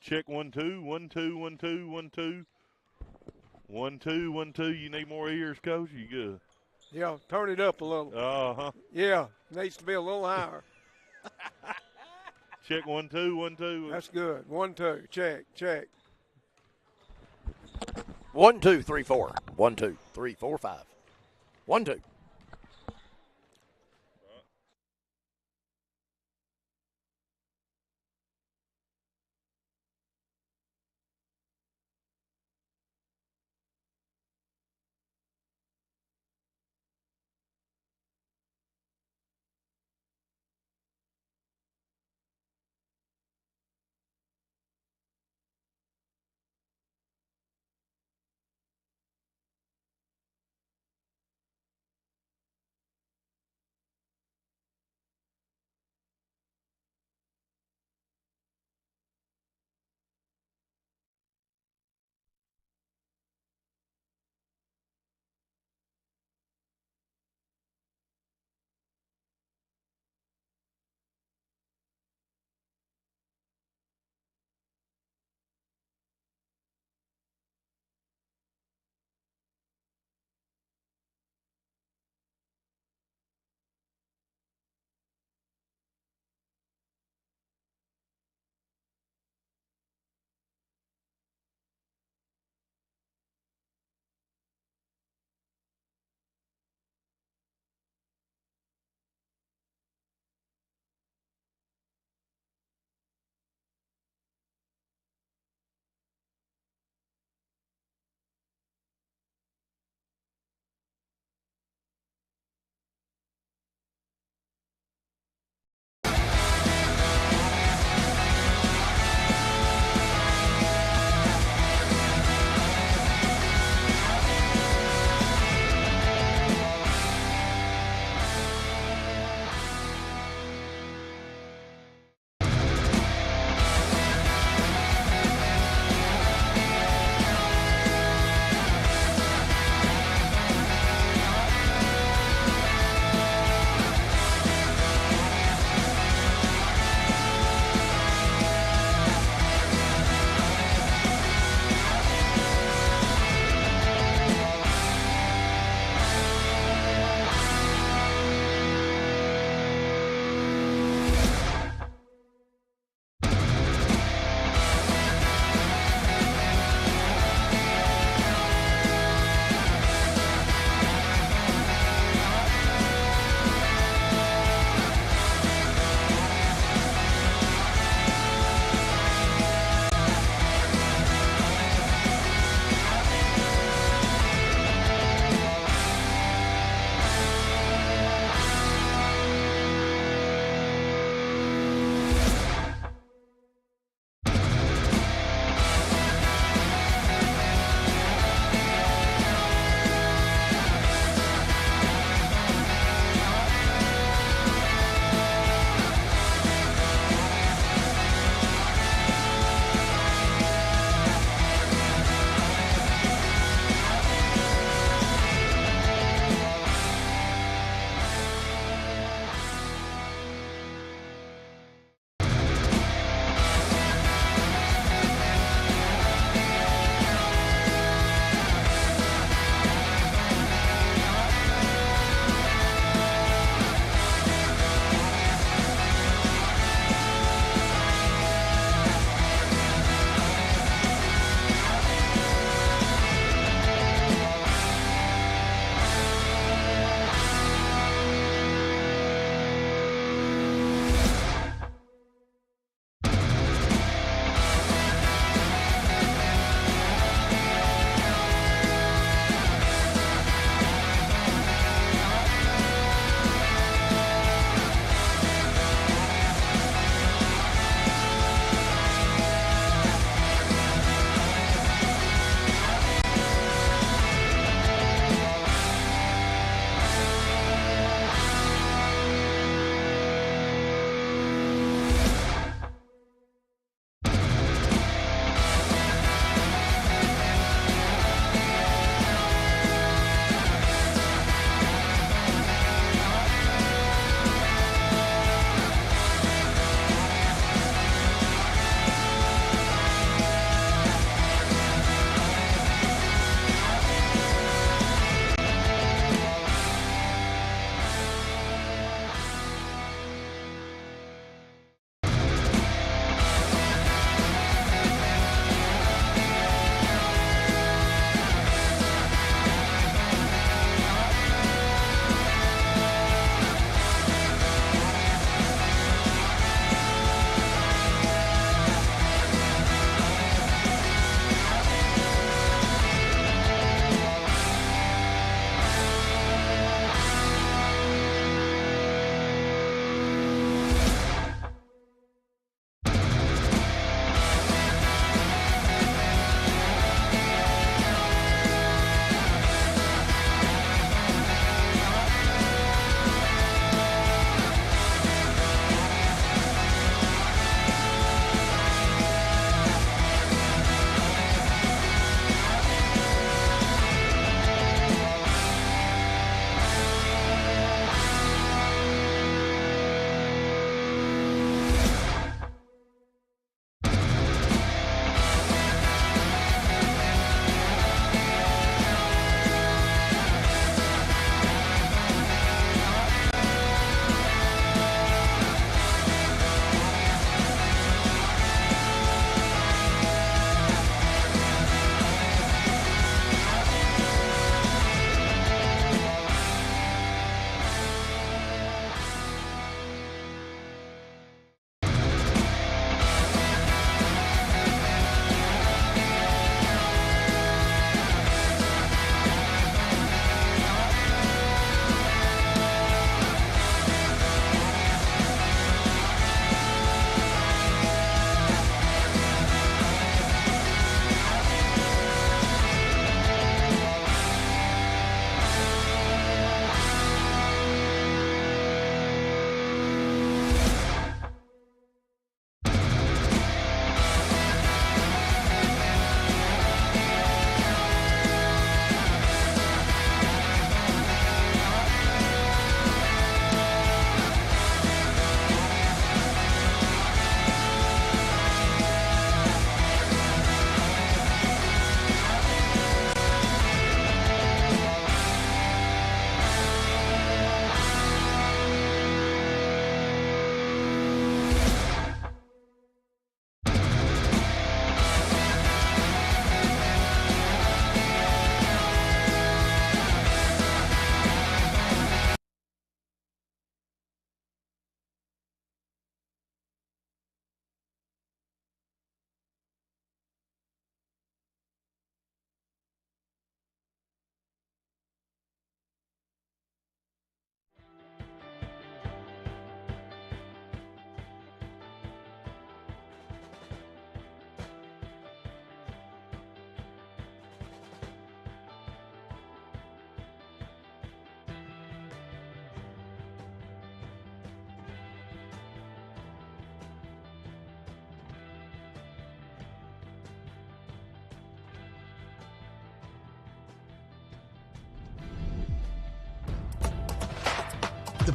Check 1 2 1 2 1 2 1 2 1 2 1 2. You need more ears, Coach? You good? Yeah, turn it up a little. Uh-huh. Yeah, needs to be a little higher. Check 1 2 1 2. That's good. 1 2. Check, check. 1 2 3 4. 1 2 3 4 5. 1 2.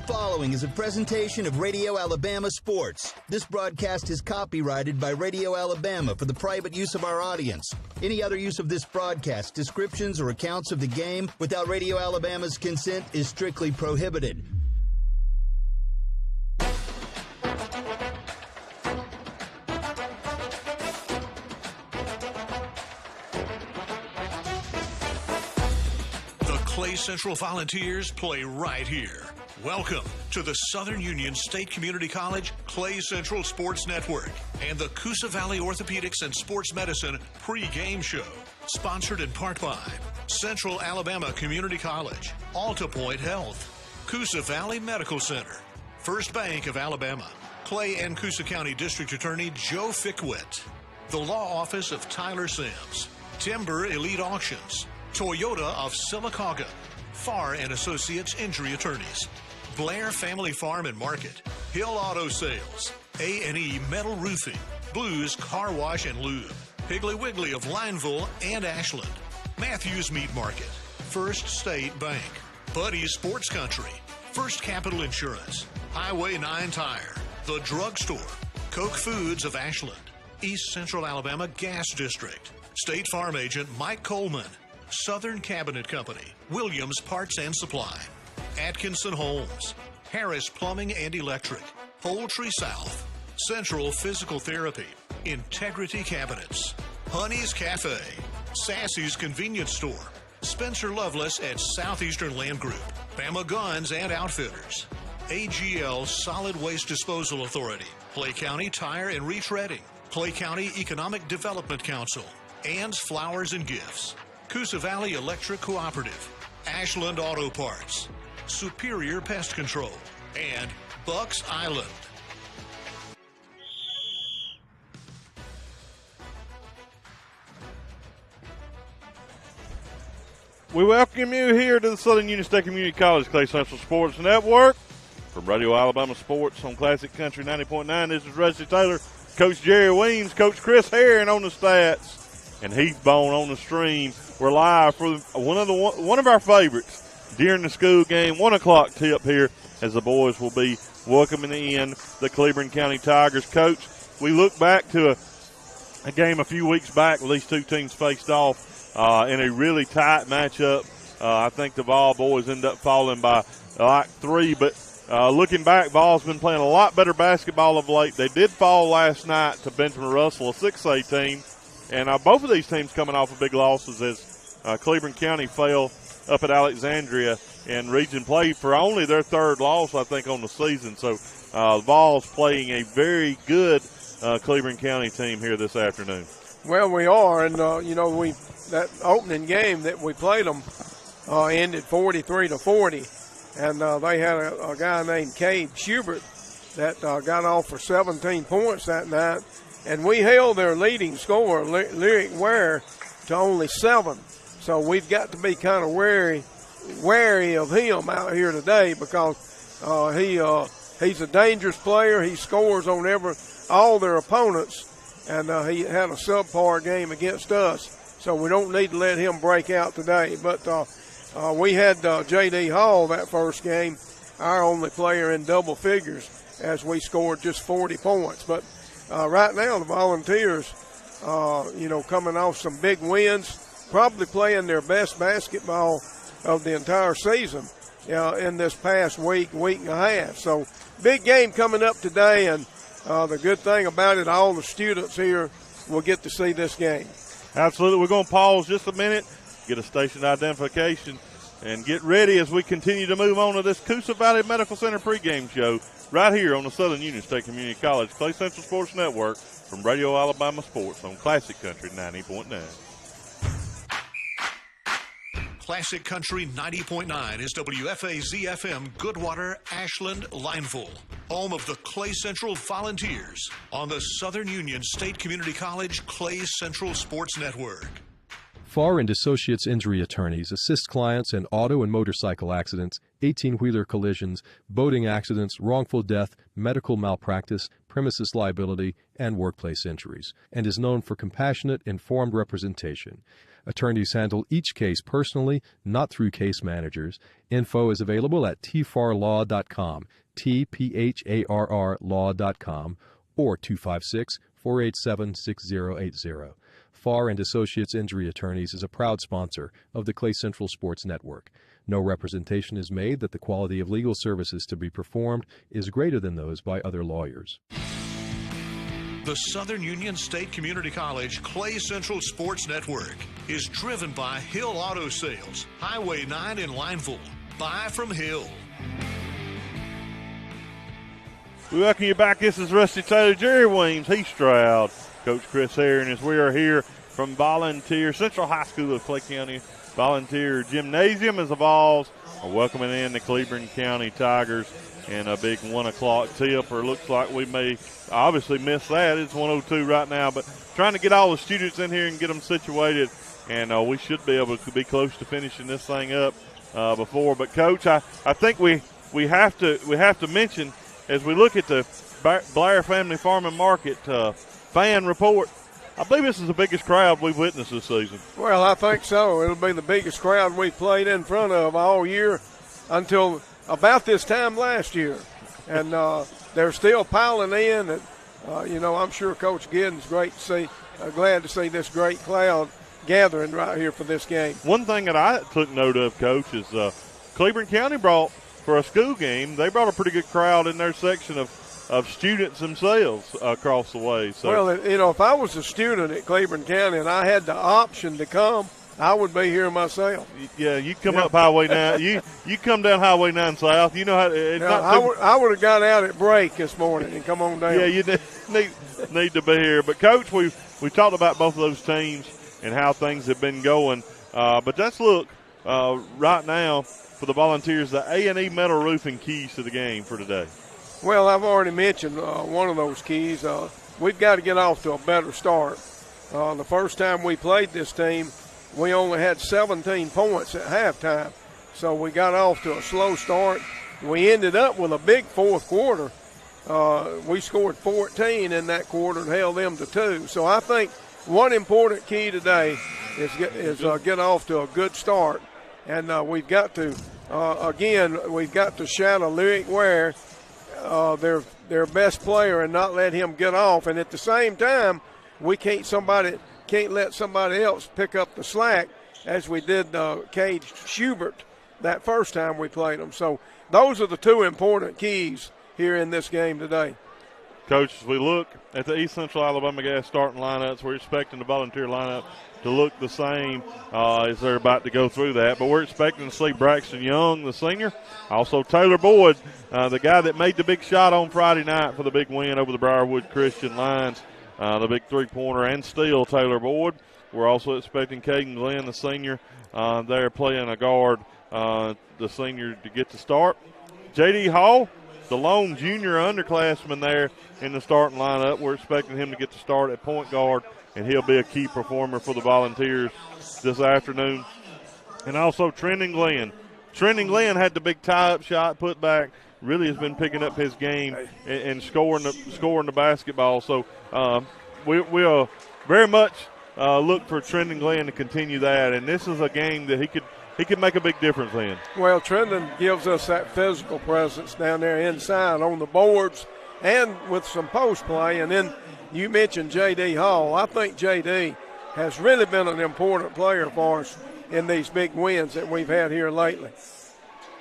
following is a presentation of Radio Alabama Sports. This broadcast is copyrighted by Radio Alabama for the private use of our audience. Any other use of this broadcast, descriptions, or accounts of the game without Radio Alabama's consent is strictly prohibited. The Clay Central Volunteers play right here. Welcome to the Southern Union State Community College Clay Central Sports Network and the Coosa Valley Orthopedics and Sports Medicine pre-game show. Sponsored in part by Central Alabama Community College, Alta Point Health, Coosa Valley Medical Center, First Bank of Alabama, Clay and Coosa County District Attorney Joe Fickwit, the Law Office of Tyler Sims, Timber Elite Auctions, Toyota of Sylacauga, Farr and Associates Injury Attorneys, Blair Family Farm and Market, Hill Auto Sales, A&E Metal Roofing, Blues Car Wash and Lube, Piggly Wiggly of Lineville and Ashland, Matthews Meat Market, First State Bank, Buddy's Sports Country, First Capital Insurance, Highway 9 Tire, The Drug Store, Koch Foods of Ashland, East Central Alabama Gas District, State Farm Agent Mike Coleman, Southern Cabinet Company, Williams Parts and Supply, Atkinson Homes, Harris Plumbing and Electric, Poultry South, Central Physical Therapy, Integrity Cabinets, Honey's Cafe, Sassy's Convenience Store, Spencer Loveless at Southeastern Land Group, Bama Guns and Outfitters, AGL Solid Waste Disposal Authority, Clay County Tire and Retreading, Clay County Economic Development Council, Ann's Flowers and Gifts, Coosa Valley Electric Cooperative, Ashland Auto Parts, Superior Pest Control, and Bucks Island. We welcome you here to the Southern Union State Community College Clay Central Sports Network. From Radio Alabama Sports on Classic Country 90.9, this is Rusty Taylor, Coach Jerry Weems, Coach Chris Herring on the stats, and Heath Bone on the stream. We're live for one of our favorites during the school game, 1 o'clock tip here, as the boys will be welcoming in the Cleburne County Tigers. Coach, we look back to a game a few weeks back where these two teams faced off in a really tight matchup. I think the Vol boys end up falling by like 3, but looking back, Vol's been playing a lot better basketball of late. They did fall last night to Benjamin Russell, a 6A team, and both of these teams coming off of big losses as Cleburne County fell up at Alexandria, and region play for only their third loss, I think, on the season. So Vols playing a very good Cleburne County team here this afternoon. Well, we are, and that opening game that we played them ended 43-40, and they had a guy named Cade Schubert that got off for 17 points that night, and we held their leading scorer, Lyric Ware, to only 7. So we've got to be kind of wary of him out here today because he's a dangerous player. He scores on all their opponents, and he had a subpar game against us. So we don't need to let him break out today. But we had J.D. Hall that first game, our only player in double figures, as we scored just 40 points. But right now the Volunteers, coming off some big wins, probably playing their best basketball of the entire season in this past week and a half. So big game coming up today, and the good thing about it, all the students here will get to see this game. Absolutely. We're going to pause just a minute, get a station identification, and get ready as we continue to move on to this Coosa Valley Medical Center pregame show right here on the Southern Union State Community College Clay Central Sports Network from Radio Alabama Sports on Classic Country 90.9. Classic Country 90.9 is WFAZ-FM Goodwater, Ashland, Lineville, home of the Clay Central Volunteers on the Southern Union State Community College Clay Central Sports Network. Farr and Associates Injury Attorneys assist clients in auto and motorcycle accidents, 18-wheeler collisions, boating accidents, wrongful death, medical malpractice, premises liability, and workplace injuries, and is known for compassionate, informed representation. Attorneys handle each case personally, not through case managers. Info is available at tfarlaw.com, tpharr law.com, or 256-487-6080. Farr and Associates Injury Attorneys is a proud sponsor of the Clay Central Sports Network. No representation is made that the quality of legal services to be performed is greater than those by other lawyers. The Southern Union State Community College Clay Central Sports Network is driven by Hill Auto Sales, Highway 9 in Lineville. Buy from Hill. We welcome you back. This is Rusty Taylor, Jerry Weems, Heath Stroud, Coach Chris Herron, as we are here from Volunteer Central High School of Clay County. Volunteer Gymnasium as the Vols are welcoming in the Cleburne County Tigers in a big 1 o'clock tip, or looks like we may obviously miss that. It's 1:02 right now, but trying to get all the students in here and get them situated, and we should be able to be close to finishing this thing up before. But Coach, I think we have to mention, as we look at the Blair Family Farm and Market fan report, I believe this is the biggest crowd we've witnessed this season. Well, I think so. It'll be the biggest crowd we've played in front of all year until about this time last year. And they're still piling in. And, I'm sure Coach Giddens glad to see this great crowd gathering right here for this game. One thing that I took note of, Coach, is Cleburne County brought, for a school game, they brought a pretty good crowd in their section of students themselves across the way. So. Well, if I was a student at Cleburne County and I had the option to come, I would be here myself. Yeah, you come up Highway 9. You come down Highway 9 South. You know how I would have got out at break this morning and come on down. Yeah, you need to be here. But, Coach, we talked about both of those teams and how things have been going. But let's look right now for the Volunteers, the A&E Metal Roofing keys to the game for today. Well, I've already mentioned one of those keys. We've got to get off to a better start. The first time we played this team, we only had 17 points at halftime. So we got off to a slow start. We ended up with a big fourth quarter. We scored 14 in that quarter and held them to 2. So I think one important key today is get off to a good start. And we've got to, shadow Lyric Ware, their best player, and not let him get off. And at the same time, we can't let somebody else pick up the slack as we did Cade Schubert that first time we played them. So those are the two important keys here in this game today. Coach, as we look at the East Central Alabama Gas starting lineups, we're expecting the Volunteer lineup to look the same as they're about to go through that. But we're expecting to see Braxton Young, the senior, also Taylor Boyd, the guy that made the big shot on Friday night for the big win over the Briarwood Christian Lions, the big three-pointer and steal, Taylor Boyd. We're also expecting Caden Glenn, the senior, there playing a guard, the senior, to get the start. J.D. Hall, the lone junior underclassman there in the starting lineup. We're expecting him to get the start at point guard, and he'll be a key performer for the Volunteers this afternoon. And also Trendon Glenn. Trendon Glenn had the big tie-up shot put back, really has been picking up his game and scoring the basketball. So we'll very much look for Trendon Glenn to continue that. And this is a game that he could make a big difference in. Well, Trendon gives us that physical presence down there inside on the boards and with some post play. And then you mentioned J.D. Hall. I think J.D. has really been an important player for us in these big wins that we've had here lately.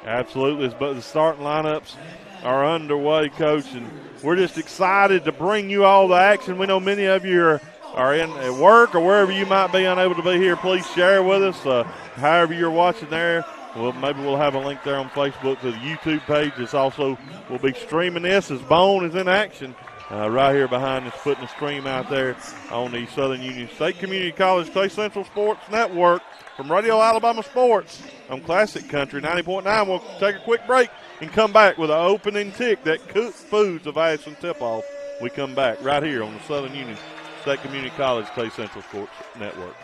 Absolutely. But the starting lineups are underway, Coach, and we're just excited to bring you all the action. We know many of you are in at work or wherever you might be unable to be here. Please share with us however you're watching there. Well, maybe we'll have a link there on Facebook to the YouTube page. It's also, we'll be streaming this as Bone is in action right here behind us, putting the stream out there on the Southern Union State Community College Clay Central Sports Network from Radio Alabama Sports on Classic Country 90.9. We'll take a quick break and come back with an opening tick that Cook Foods of Ashland tip-off. We come back right here on the Southern Union State Community College Clay Central Sports Network.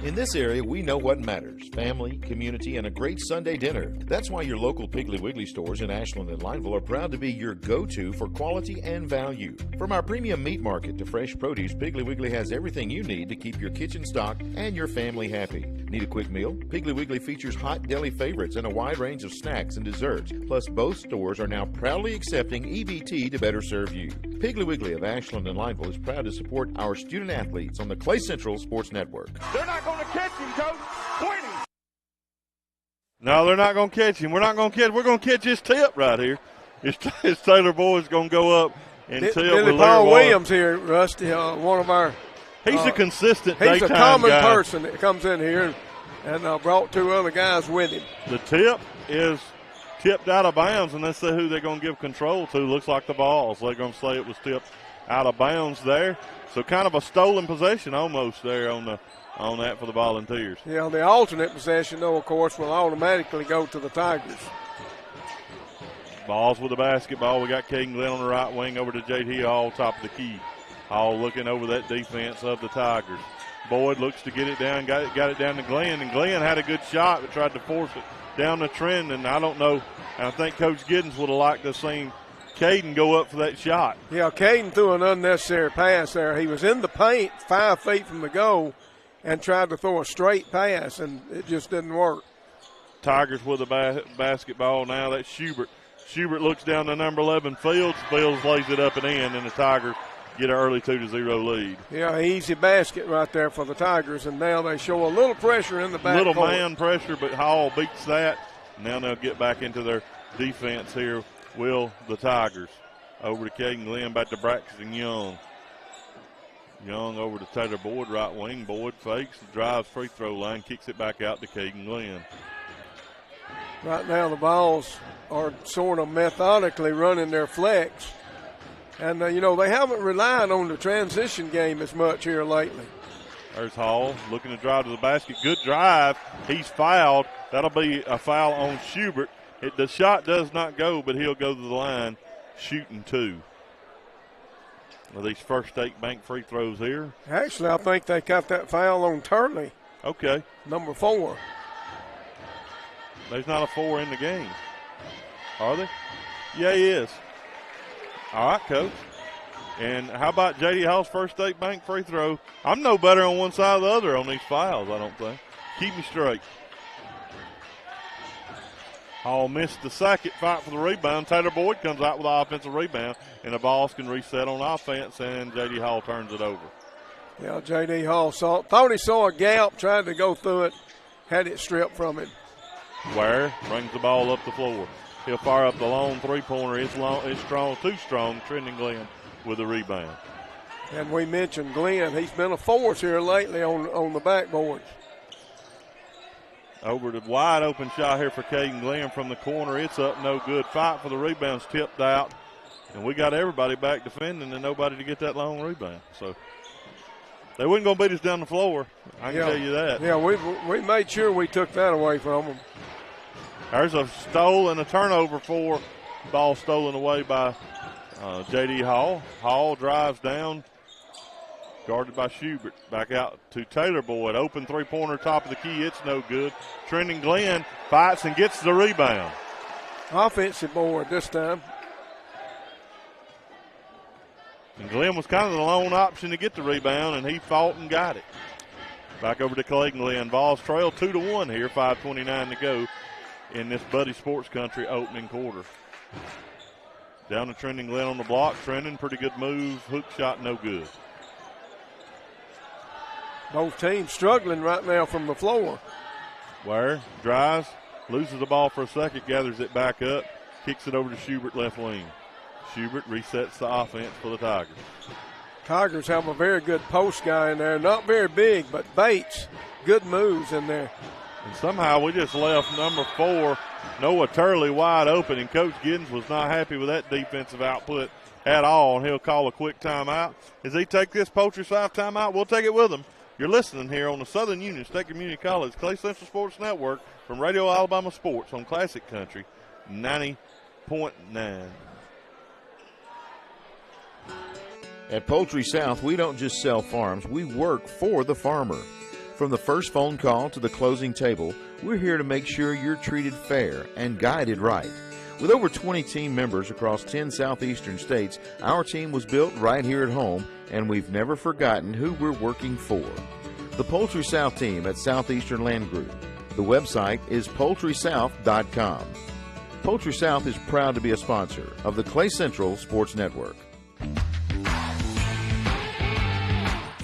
In this area, we know what matters: family, community, and a great Sunday dinner. That's why your local Piggly Wiggly stores in Ashland and Lineville are proud to be your go-to for quality and value. From our premium meat market to fresh produce, Piggly Wiggly has everything you need to keep your kitchen stocked and your family happy. Need a quick meal? Piggly Wiggly features hot deli favorites and a wide range of snacks and desserts. Plus, both stores are now proudly accepting EBT to better serve you. Piggly Wiggly of Ashland and Lineville is proud to support our student athletes on the Clay Central Sports Network. They're not going to catch him, Coach. 20. No, they're not going to catch him. We're not going to catch. We're going to catch his tip right here. It's Taylor Boyd's going to go up and tip Billy with Paul Larry Williams here, Rusty, one of our. He's a consistent He's daytime a common guy. person that comes in here and brought two other guys with him. The tip is tipped out of bounds, and let's see who they're going to give control to. Looks like the Vols. They're going to say it was tipped out of bounds there. So kind of a stolen possession almost there on that for the Volunteers. Yeah, the alternate possession, though, of course, will automatically go to the Tigers. Vols with the basketball. We got Caden Glenn on the right wing over to J.T. Hall, top of the key. Hall looking over that defense of the Tigers. Boyd looks to get it down, got it down to Glenn, and Glenn had a good shot but tried to force it down the trend, and I don't know. I think Coach Giddens would have liked to have seen Caden go up for that shot. Yeah, Caden threw an unnecessary pass there. He was in the paint 5 feet from the goal and tried to throw a straight pass, and it just didn't work. Tigers with the basketball now. That's Schubert. Schubert looks down to number 11, Fields. Fields lays it up and in, and the Tigers get an early 2-0 lead. Yeah, easy basket right there for the Tigers, and now they show a little pressure in the back Little court. man pressure, but Hall beats that. Now they'll get back into their defense here. Will the Tigers. Over to Caden Glenn, back to Braxton Young. Young over to Taylor Boyd, right wing. Boyd fakes, drives free throw line, kicks it back out to Caden Glenn. Right now the Vols are sort of methodically running their flex. And, they haven't relied on the transition game as much here lately. There's Hall looking to drive to the basket. Good drive. He's fouled. That'll be a foul on Schubert. The shot does not go, but he'll go to the line shooting 2. Well, these first 8 bank free throws here. Actually, I think they got that foul on Turley. Okay. Number 4. There's not a 4 in the game. Are they? Yeah, he is. All right, Coach. And how about J.D. Hall's first 8 bank free throw? I'm no better on one side or the other on these fouls, I don't think. Keep me straight. Hall missed the second, fight for the rebound. Taylor Boyd comes out with the offensive rebound, and the Vols can reset on offense, and J.D. Hall turns it over. Yeah, J.D. Hall thought he saw a gap, tried to go through it, had it stripped from him. Ware brings the ball up the floor. He'll fire up the long three-pointer. It's strong, too strong. Trending Glenn with the rebound. And we mentioned Glenn. He's been a force here lately on the backboards. Over the wide open shot here for Caden Glenn from the corner. It's up, no good. Fight for the rebounds, tipped out. And we got everybody back defending and nobody to get that long rebound. So they wasn't going to beat us down the floor. I can tell you that. Yeah, we made sure we took that away from them. There's a stole and a turnover for ball stolen away by J.D. Hall. Hall drives down, guarded by Schubert. Back out to Taylor Boyd. Open three-pointer, top of the key. It's no good. Trending Glenn fights and gets the rebound. Offensive board this time. And Glenn was kind of the lone option to get the rebound, and he fought and got it. Back over to Clay Glenn. Vols trail 2-1 here, 5:29 to go in this Buddy Sports Country opening quarter. Down to Trending Glenn on the block. Trending, pretty good move. Hook shot, no good. Both teams struggling right now from the floor. Ware drives, loses the ball for a second, gathers it back up, kicks it over to Schubert, left wing. Schubert resets the offense for the Tigers. Tigers have a very good post guy in there. Not very big, but Bates, good moves in there. And somehow we just left number 4, Noah Turley, wide open, and Coach Giddens was not happy with that defensive output at all, and he'll call a quick timeout. As he take this Poultry South timeout, we'll take it with him. You're listening here on the Southern Union State Community College Clay Central Sports Network from Radio Alabama Sports on Classic Country 90.9. At Poultry South, we don't just sell farms, we work for the farmer. From the first phone call to the closing table, we're here to make sure you're treated fair and guided right. With over 20 team members across 10 southeastern states, our team was built right here at home, and we've never forgotten who we're working for. The Poultry South team at Southeastern Land Group. The website is poultrysouth.com. Poultry South is proud to be a sponsor of the Clay Central Sports Network.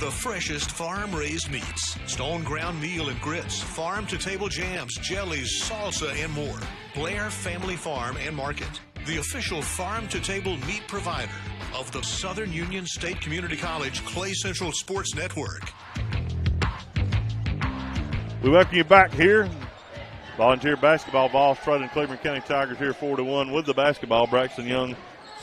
The freshest farm-raised meats, stone ground meal and grits, farm-to-table jams, jellies, salsa, and more. Blair Family Farm and Market, the official farm-to-table meat provider of the Southern Union State Community College Clay Central Sports Network. We welcome you back here. Volunteer basketball ball strutting Cleburne County Tigers here 4-1 with the basketball. Braxton Young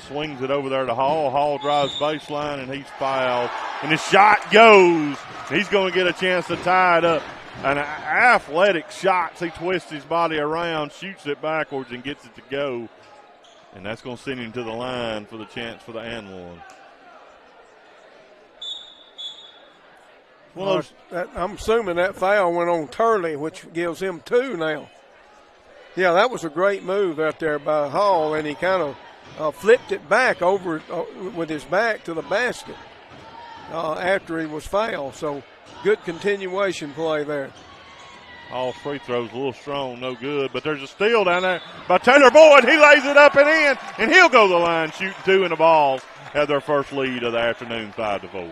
swings it over there to Hall. Hall drives baseline, and he's fouled. And his shot goes. He's going to get a chance to tie it up. An athletic shot. He twists his body around, shoots it backwards, and gets it to go. And that's going to send him to the line for the chance for the and one. Well, I'm assuming that foul went on Turley, which gives him 2 now. Yeah, that was a great move out there by Hall, and he kind of flipped it back over with his back to the basket after he was fouled. So good continuation play there. All free throws a little strong, no good. But there's a steal down there by Taylor Boyd. He lays it up and in, and he'll go to the line shooting 2, and the Vols have their first lead of the afternoon, 5-4.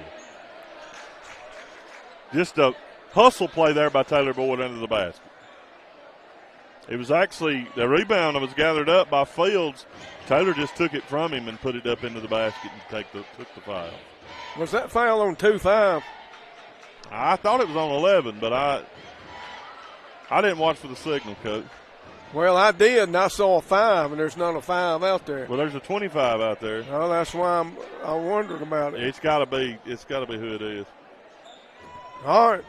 Just a hustle play there by Taylor Boyd under the basket. It was actually the rebound that was gathered up by Fields. Taylor just took it from him and put it up into the basket and took the foul. Was that foul on 2-5? I thought it was on 11, but I didn't watch for the signal, Coach. Well, I did, and I saw a 5, and there's not a 5 out there. Well, there's a 25 out there. Oh, that's why I wondered about it. It's got to be who it is. All right.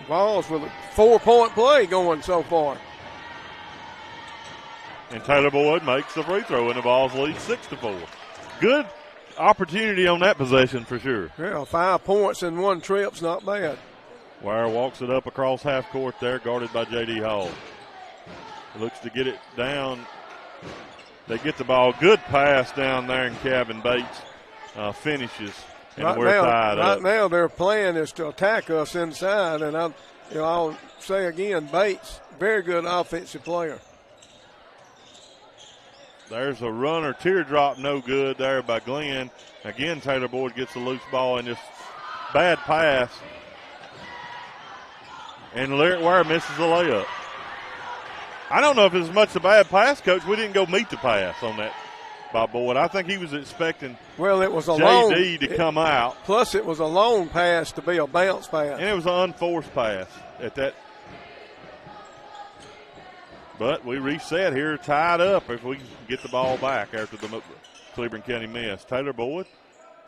Vols with a 4-point play going so far. And Taylor Boyd makes the free throw, and the Vols lead 6-4. Good opportunity on that possession for sure. Yeah, 5 points in 1 trip's not bad. Wire walks it up across half court there, guarded by J.D. Hall. Looks to get it down. They get the ball. Good pass down there, and Kevin Bates finishes. And we're tied up. Right now, their plan is to attack us inside, and I'll say again, Bates, very good offensive player. There's a runner, teardrop, no good there by Glenn. Again, Taylor Boyd gets a loose ball and just bad pass. And Lyric Ware misses the layup. I don't know if it's much a bad pass, Coach. We didn't go meet the pass on that by Boyd. I think he was expecting it was a JD to come out. Plus, it was a long pass to be a bounce pass. And it was an unforced pass at that. But we reset here, tied up if we can get the ball back after the Cleburne County miss. Taylor Boyd,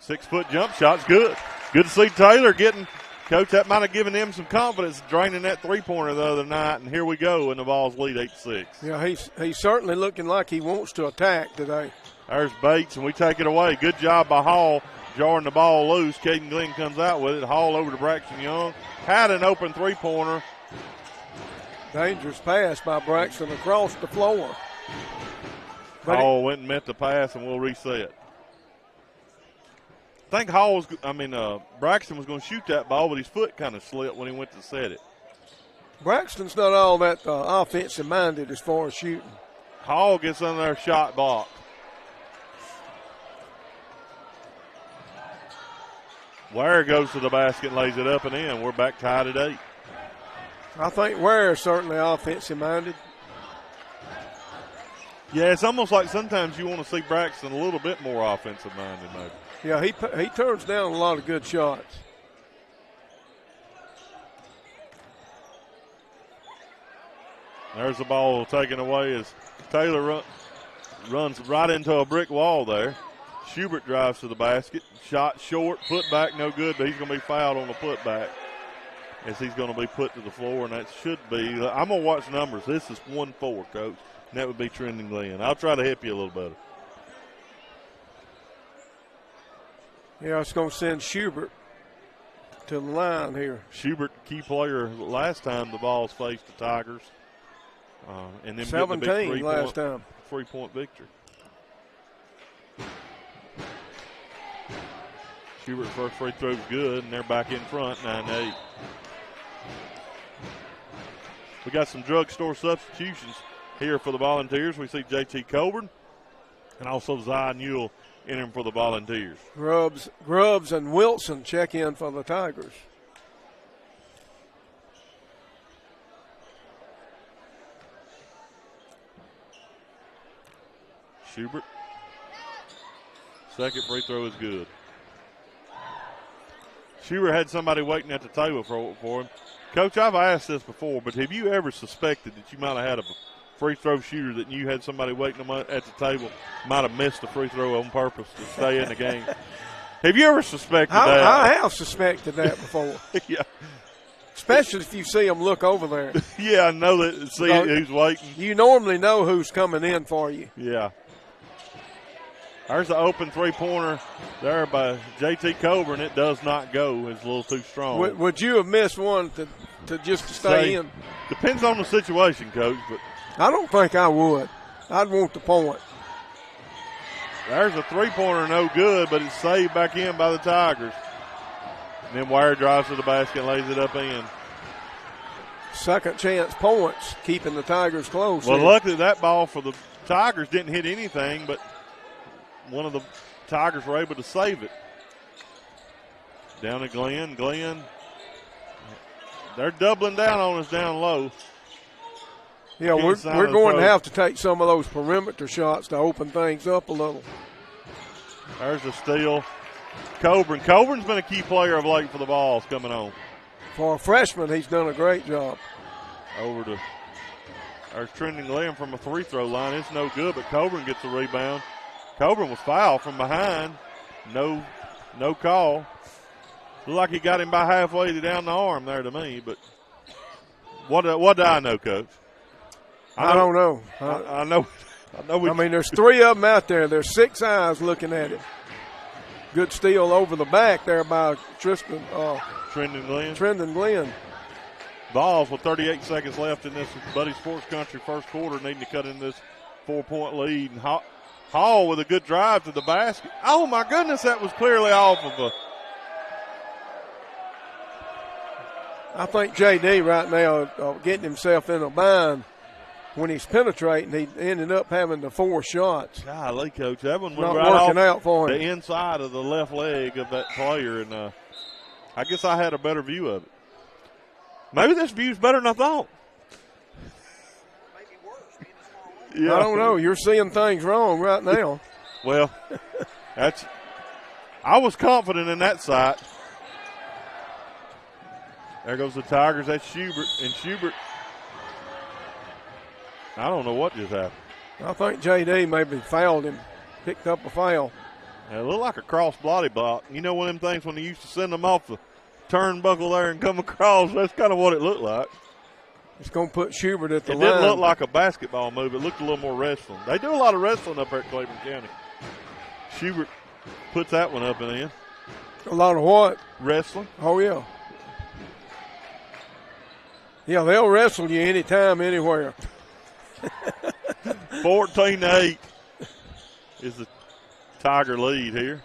6-foot jump shot's good. Good to see Taylor getting, Coach, that might have given them some confidence draining that three-pointer the other night, and here we go, and the Vols lead 8-6. Yeah, he's certainly looking like he wants to attack today. There's Bates, and we take it away. Good job by Hall, jarring the ball loose. Caden Glenn comes out with it. Hall over to Braxton Young. Had an open three-pointer. Dangerous pass by Braxton across the floor. Hall went and met the pass, and we'll reset. I think Braxton was going to shoot that ball, but his foot kind of slipped when he went to set it. Braxton's not all that offensive minded as far as shooting. Hall gets under their shot block. Ware goes to the basket and lays it up and in. We're back tied at 8. I think Ware is certainly offensive minded. Yeah, it's almost like sometimes you want to see Braxton a little bit more offensive minded, maybe. Yeah, he turns down a lot of good shots. There's the ball taken away as Taylor runs right into a brick wall there. Schubert drives to the basket. Shot short, put back, no good, but he's going to be fouled on the putback as he's going to be put to the floor, and that should be. I'm going to watch numbers. This is 1-4, Coach, and that would be Trendon Glenn. I'll try to help you a little better. Yeah, it's going to send Schubert to the line here. Schubert key player last time the Vols faced the Tigers. And then 17 last time. 3-point victory. Schubert's first free throw is good, and they're back in front, 9-8. We got some drugstore substitutions here for the Volunteers. We see J.T. Cleburne and also Zion Newell entering for the Volunteers. Grubbs and Wilson check in for the Tigers. Schubert. Second free throw is good. Schubert had somebody waiting at the table for him. Coach, I've asked this before, but have you ever suspected that you might have had a free throw shooter that you had somebody waiting at the table might have missed a free throw on purpose to stay in the game? Have you ever suspected that? I have suspected that before. Yeah. Especially if you see them look over there. Yeah, I know that. See who's waiting. You normally know who's coming in for you. Yeah. There's the open three-pointer there by J.T. Cleburne. It does not go. It's a little too strong. Would you have missed one to just stay in? Depends on the situation, Coach. But I don't think I would. I'd want the point. There's a three-pointer, no good, but it's saved back in by the Tigers. And then Wire drives to the basket and lays it up in. Second chance points, keeping the Tigers close. Well, luckily that ball for the Tigers didn't hit anything, but one of the Tigers were able to save it. Down to Glenn. Glenn, they're doubling down on us down low. Yeah, we're going to have to take some of those perimeter shots to open things up a little. There's a steal. Coburn's been a key player of late for the Vols coming on. For a freshman, he's done a great job. Over to there's Trendon Glenn from a free throw line. It's no good, but Coburn gets a rebound. Cleburne was fouled from behind. No call. Looked like he got him by halfway down the arm there to me, but what do I know, Coach? I don't know. I know. I mean, there's three of them out there. There's six eyes looking at it. Good steal over the back there by Trendon Glenn. Vols with 38 seconds left in this Buddy Sports Country first quarter, needing to cut in this 4-point lead. And Hall with a good drive to the basket. Oh, my goodness, that was clearly off of a. I think J.D. right now getting himself in a bind. When he's penetrating, he ended up having the 4 shots. Golly, Coach, that one went not right working off out for him. The inside of the left leg of that player, and I guess I had a better view of it. Maybe this view's better than I thought. Yeah. I don't know. You're seeing things wrong right now. Well, I was confident in that sight. There goes the Tigers. That's Schubert. And Schubert, I don't know what just happened. I think J.D. maybe fouled him, picked up a foul. It looked like a cross body block. You know one of them things when they used to send them off the turnbuckle there and come across? That's kind of what it looked like. It's going to put Schubert at the line. It didn't look like a basketball move. It looked a little more wrestling. They do a lot of wrestling up there at Cleburne County. Schubert puts that one up and in. A lot of what? Wrestling. Oh, yeah. Yeah, they'll wrestle you anytime, anywhere. 14-8 is the Tiger lead here.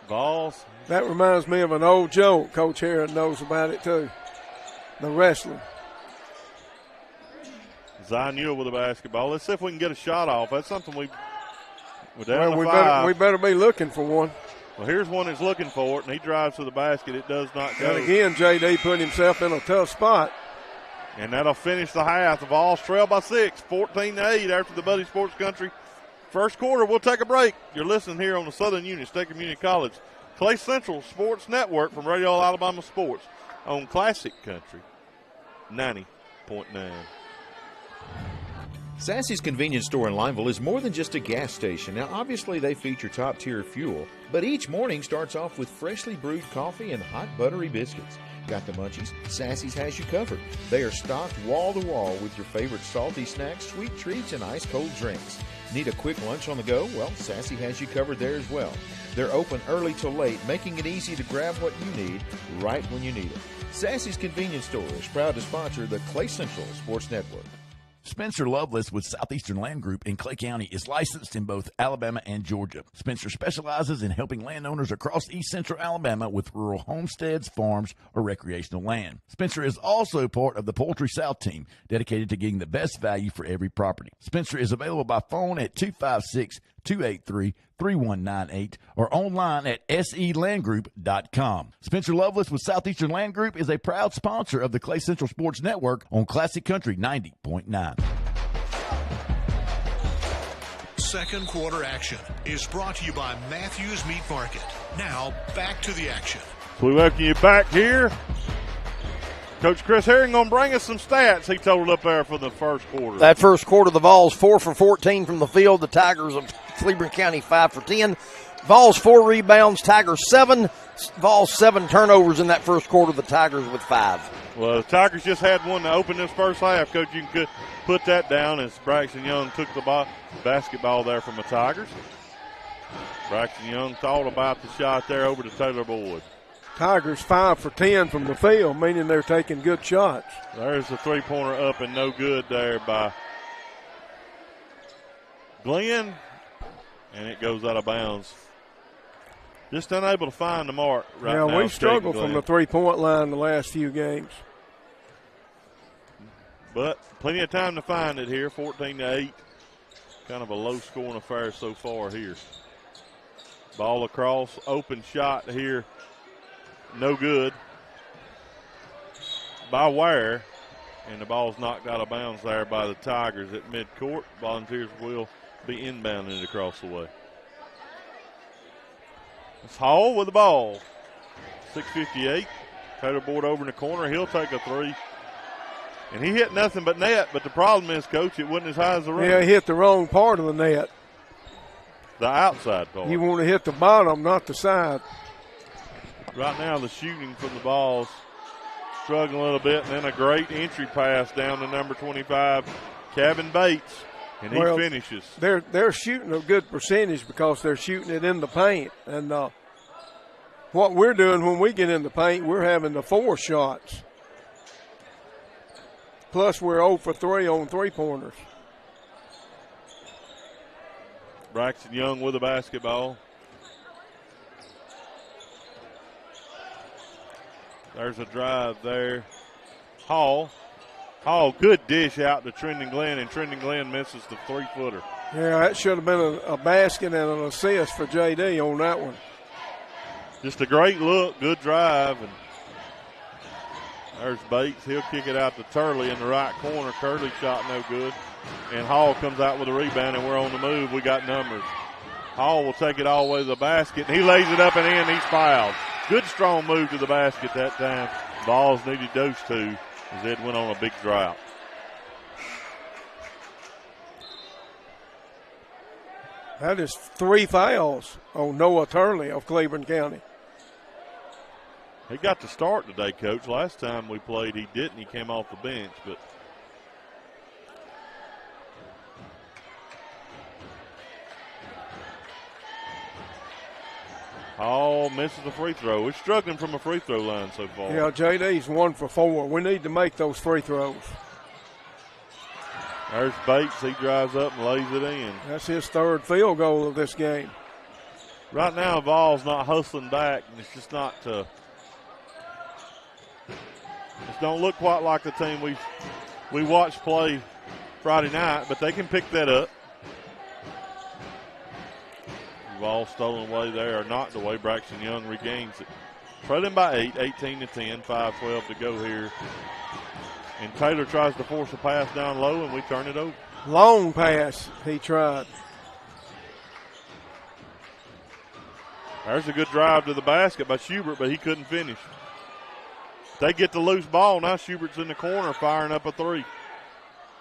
Vols. That reminds me of an old joke. Coach Herod knows about it, too. The wrestling. Zion Newell with the basketball. Let's see if we can get a shot off. That's something we're down to 5. We better be looking for one. Well, here's one that's looking for it, and he drives to the basket. It does not go. And again, J.D. put himself in a tough spot. And that'll finish the half. The Vols trail by 6, 14-8 after the Buddy Sports Country first quarter. We'll take a break. You're listening here on the Southern Union State Community College Clay Central Sports Network from Radio Alabama Sports on Classic Country 90.9. Sassy's convenience store in Lineville is more than just a gas station. Now, obviously, they feature top-tier fuel, but each morning starts off with freshly brewed coffee and hot buttery biscuits. Got the munchies? Sassy's has you covered. They are stocked wall-to-wall with your favorite salty snacks, sweet treats, and ice-cold drinks. Need a quick lunch on the go? Well, Sassy has you covered there as well. They're open early till late, making it easy to grab what you need right when you need it. Sassy's Convenience Store is proud to sponsor the Clay Central Sports Network. Spencer Lovelace with Southeastern Land Group in Clay County is licensed in both Alabama and Georgia. Spencer specializes in helping landowners across east central Alabama with rural homesteads, farms, or recreational land. Spencer is also part of the Poultry South team, dedicated to getting the best value for every property. Spencer is available by phone at 256-283-3198 or online at selandgroup.com. Spencer Lovelace with Southeastern Land Group is a proud sponsor of the Clay Central Sports Network on Classic Country 90.9. Second quarter action is brought to you by Matthews Meat Market. Now, back to the action. We welcome you back here. Coach Chris Herring going to bring us some stats he totaled up there for the first quarter. That first quarter, the Vols 4 for 14 from the field. The Tigers of Cleburne County 5 for 10. Vols 4 rebounds, Tigers 7. Vols 7 turnovers in that first quarter. The Tigers with 5. Well, the Tigers just had one to open this first half. Coach, you can put that down as Braxton Young took the basketball there from the Tigers. Braxton Young thought about the shot there over to Taylor Boyd. Tigers 5 for 10 from the field, meaning they're taking good shots. There's the three-pointer up and no good there by Glenn, and it goes out of bounds. Just unable to find the mark right now. Yeah, we've struggled from the three-point line the last few games. But plenty of time to find it here, 14-8. Kind of a low-scoring affair so far here. Ball across, open shot here. No good by Ware, and the ball's knocked out of bounds there by the Tigers at midcourt. Volunteers will be inbounding it across the way. It's Hall with the ball. 6:58. Taylor Boyd over in the corner. He'll take a three. And he hit nothing but net, but the problem is, Coach, it wasn't as high as the rim. Yeah, he hit the wrong part of the net. The outside part. You want to hit the bottom, not the side. Right now, the shooting from the balls struggling a little bit, and then a great entry pass down to number 25, Kevin Bates, and he finishes. They're shooting a good percentage because they're shooting it in the paint. And what we're doing when we get in the paint, we're having the 4 shots. Plus, we're 0 for 3 on three-pointers. Braxton Young with the basketball. There's a drive there. Hall, good dish out to Trendon Glenn, and Trendon Glenn misses the 3-footer. Yeah, that should have been a basket and an assist for J.D. on that one. Just a great look, good drive, and there's Bates. He'll kick it out to Turley in the right corner. Turley shot no good, and Hall comes out with a rebound, and we're on the move. We got numbers. Hall will take it all the way to the basket, and he lays it up and in. He's fouled. Good strong move to the basket that time. Vols needed those two as Ed went on a big drought. That is 3 fouls on Noah Turley of Cleburne County. He got to start today, Coach. Last time we played, he didn't. He came off the bench, but Hall misses the free throw. We're struggling from a free throw line so far. Yeah, JD's 1 for 4. We need to make those free throws. There's Bates. He drives up and lays it in. That's his 3rd field goal of this game. Right now, Vols not hustling back, and it's just not just don't look quite like the team we watched play Friday night, but they can pick that up. Ball stolen away there, or knocked away. Braxton Young regains it. Trailing by 8, 18-10, 5:12 to go here. And Taylor tries to force a pass down low, and we turn it over. Long pass he tried. There's a good drive to the basket by Schubert, but he couldn't finish. They get the loose ball. Now Schubert's in the corner firing up a 3.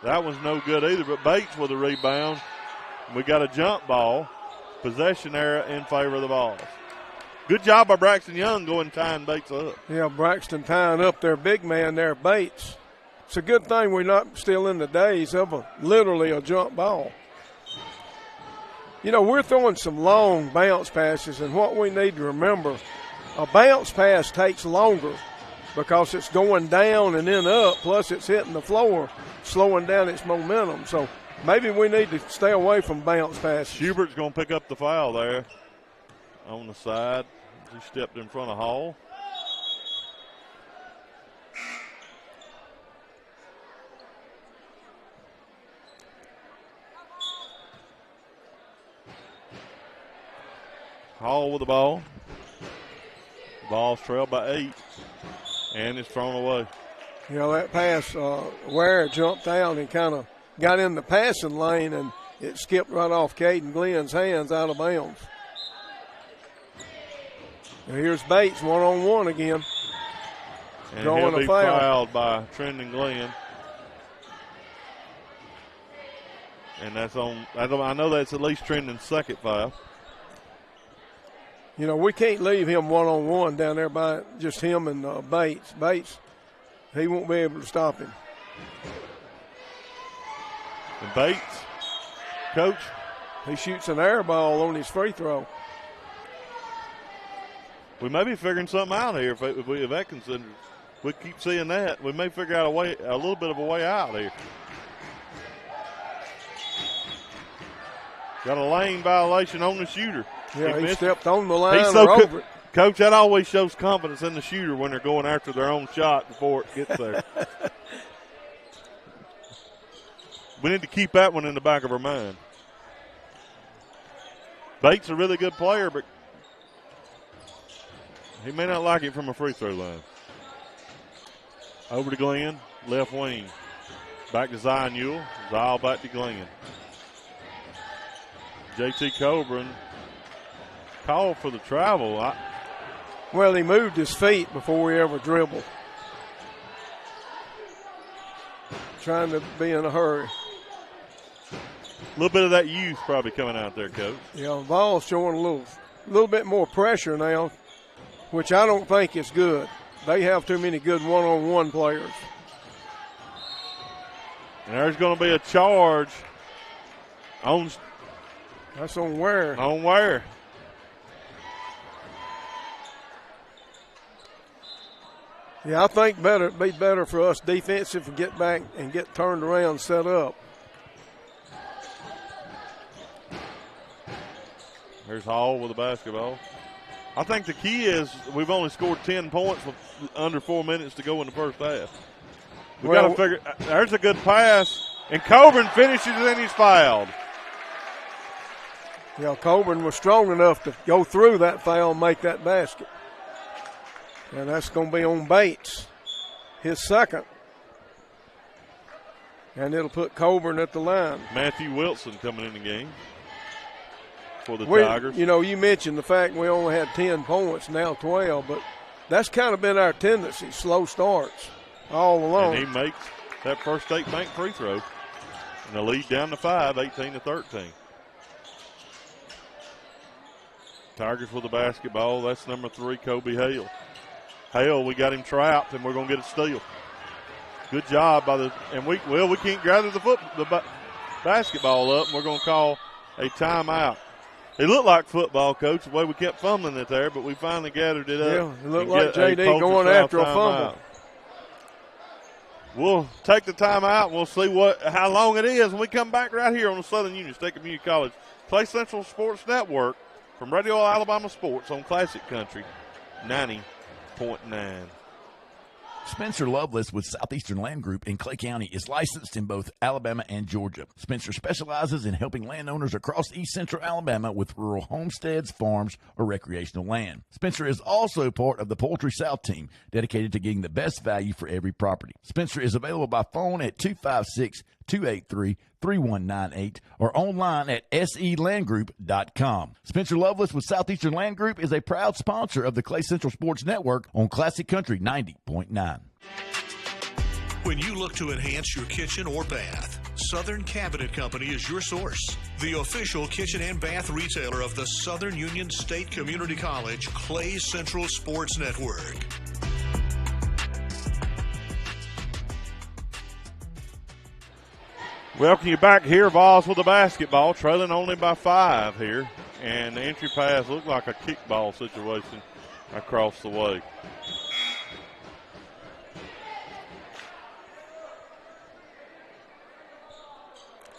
That one's no good either, but Bates with a rebound. We got a jump ball. Possession error in favor of the Vols. Good job by Braxton Young going tying Bates up. Yeah, Braxton tying up their big man there, Bates. It's a good thing we're not still in the days of literally a jump ball. You know, we're throwing some long bounce passes, and what we need to remember, a bounce pass takes longer because it's going down and then up, plus it's hitting the floor, slowing down its momentum. So maybe we need to stay away from bounce passes. Schubert's going to pick up the foul there on the side. He stepped in front of Hall. Hall with the ball. The ball's trailed by 8, and it's thrown away. You know, that pass, Ware jumped down and kind of got in the passing lane, and it skipped right off Caden Glenn's hands out of bounds. And here's Bates one-on-one again. And he'll be fouled by Trendon Glenn. And that's on, I know that's at least Trendon's second foul. You know, we can't leave him one-on-one down there by just him and Bates. Bates, he won't be able to stop him. And Bates, coach, he shoots an air ball on his free throw. We may be figuring something out here if that considers. We keep seeing that. We may figure out a little bit of a way out here. Got a lane violation on the shooter. Yeah, he stepped on the line or over it. Coach, that always shows confidence in the shooter when they're going after their own shot before it gets there. We need to keep that one in the back of our mind. Bates a really good player, but he may not like it from a free throw line. Over to Glenn, left wing. Back to Zion Ewell. Zion back to Glenn. JT Cleburne called for the travel. Well, he moved his feet before he ever dribbled. Trying to be in a hurry. A little bit of that youth probably coming out there, Coach. Yeah, Vols showing a little bit more pressure now, which I don't think is good. They have too many good one-on-one players. And there's going to be a charge on. That's on Ware. On Ware. Yeah, I think it'd be better for us defensive to get back and get turned around, set up. There's Hall with the basketball. I think the key is we've only scored 10 points with under 4 minutes to go in the first half. We got to figure. There's a good pass, and Cleburne finishes and he's fouled. Yeah, Cleburne was strong enough to go through that foul and make that basket. And that's going to be on Bates, his second. And it'll put Cleburne at the line. Matthew Wilson coming in the game for the Tigers. You know, you mentioned the fact we only had 10 points, now 12, but that's kind of been our tendency, slow starts all along. And he makes that first state bank free throw. And the lead down to 5, 18-13. Tigers with the basketball. That's number 3, Kobe Hale. Hale, we got him trapped, and we're going to get a steal. Good job by we can't gather the basketball up, and we're going to call a timeout. It looked like football, Coach, the way we kept fumbling it there, but we finally gathered it up. Yeah, it looked like J.D. going after a fumble. We'll take the timeout, and we'll see how long it is when we come back right here on the Southern Union State Community College Clay Central Sports Network from Radio Alabama Sports on Classic Country 90.9. Spencer Loveless with Southeastern Land Group in Clay County is licensed in both Alabama and Georgia. Spencer specializes in helping landowners across East Central Alabama with rural homesteads, farms, or recreational land. Spencer is also part of the Poultry South team, dedicated to getting the best value for every property. Spencer is available by phone at 256-283-3198 or online at selandgroup.com. Spencer Loveless with Southeastern Land Group is a proud sponsor of the Clay Central Sports Network on Classic Country 90.9. When you look to enhance your kitchen or bath, Southern Cabinet Company is your source. The official kitchen and bath retailer of the Southern Union State Community College Clay Central Sports Network. Welcome you back here. Vols with the basketball, trailing only by 5 here. And the entry pass looked like a kickball situation across the way.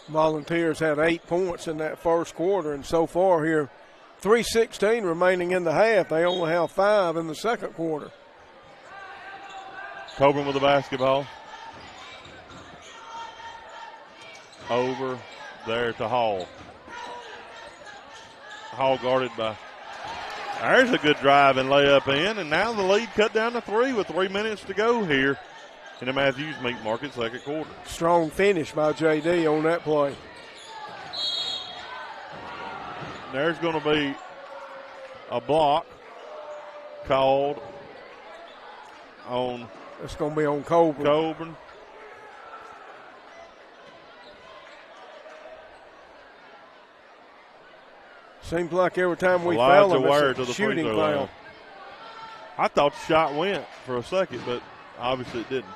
Volunteers had 8 points in that first quarter, and so far here, 3:16 remaining in the half. They only have 5 in the second quarter. Cleburne with the basketball. Over there to Hall. Hall guarded by. There's a good drive and layup in, and now the lead cut down to 3 with 3 minutes to go here in the Matthews Meat Market second quarter. Strong finish by J.D. on that play. There's going to be a block called on. It's going to be on Cleburne. Seems like every time we foul him, it's a shooting foul. I thought the shot went for a second, but obviously it didn't.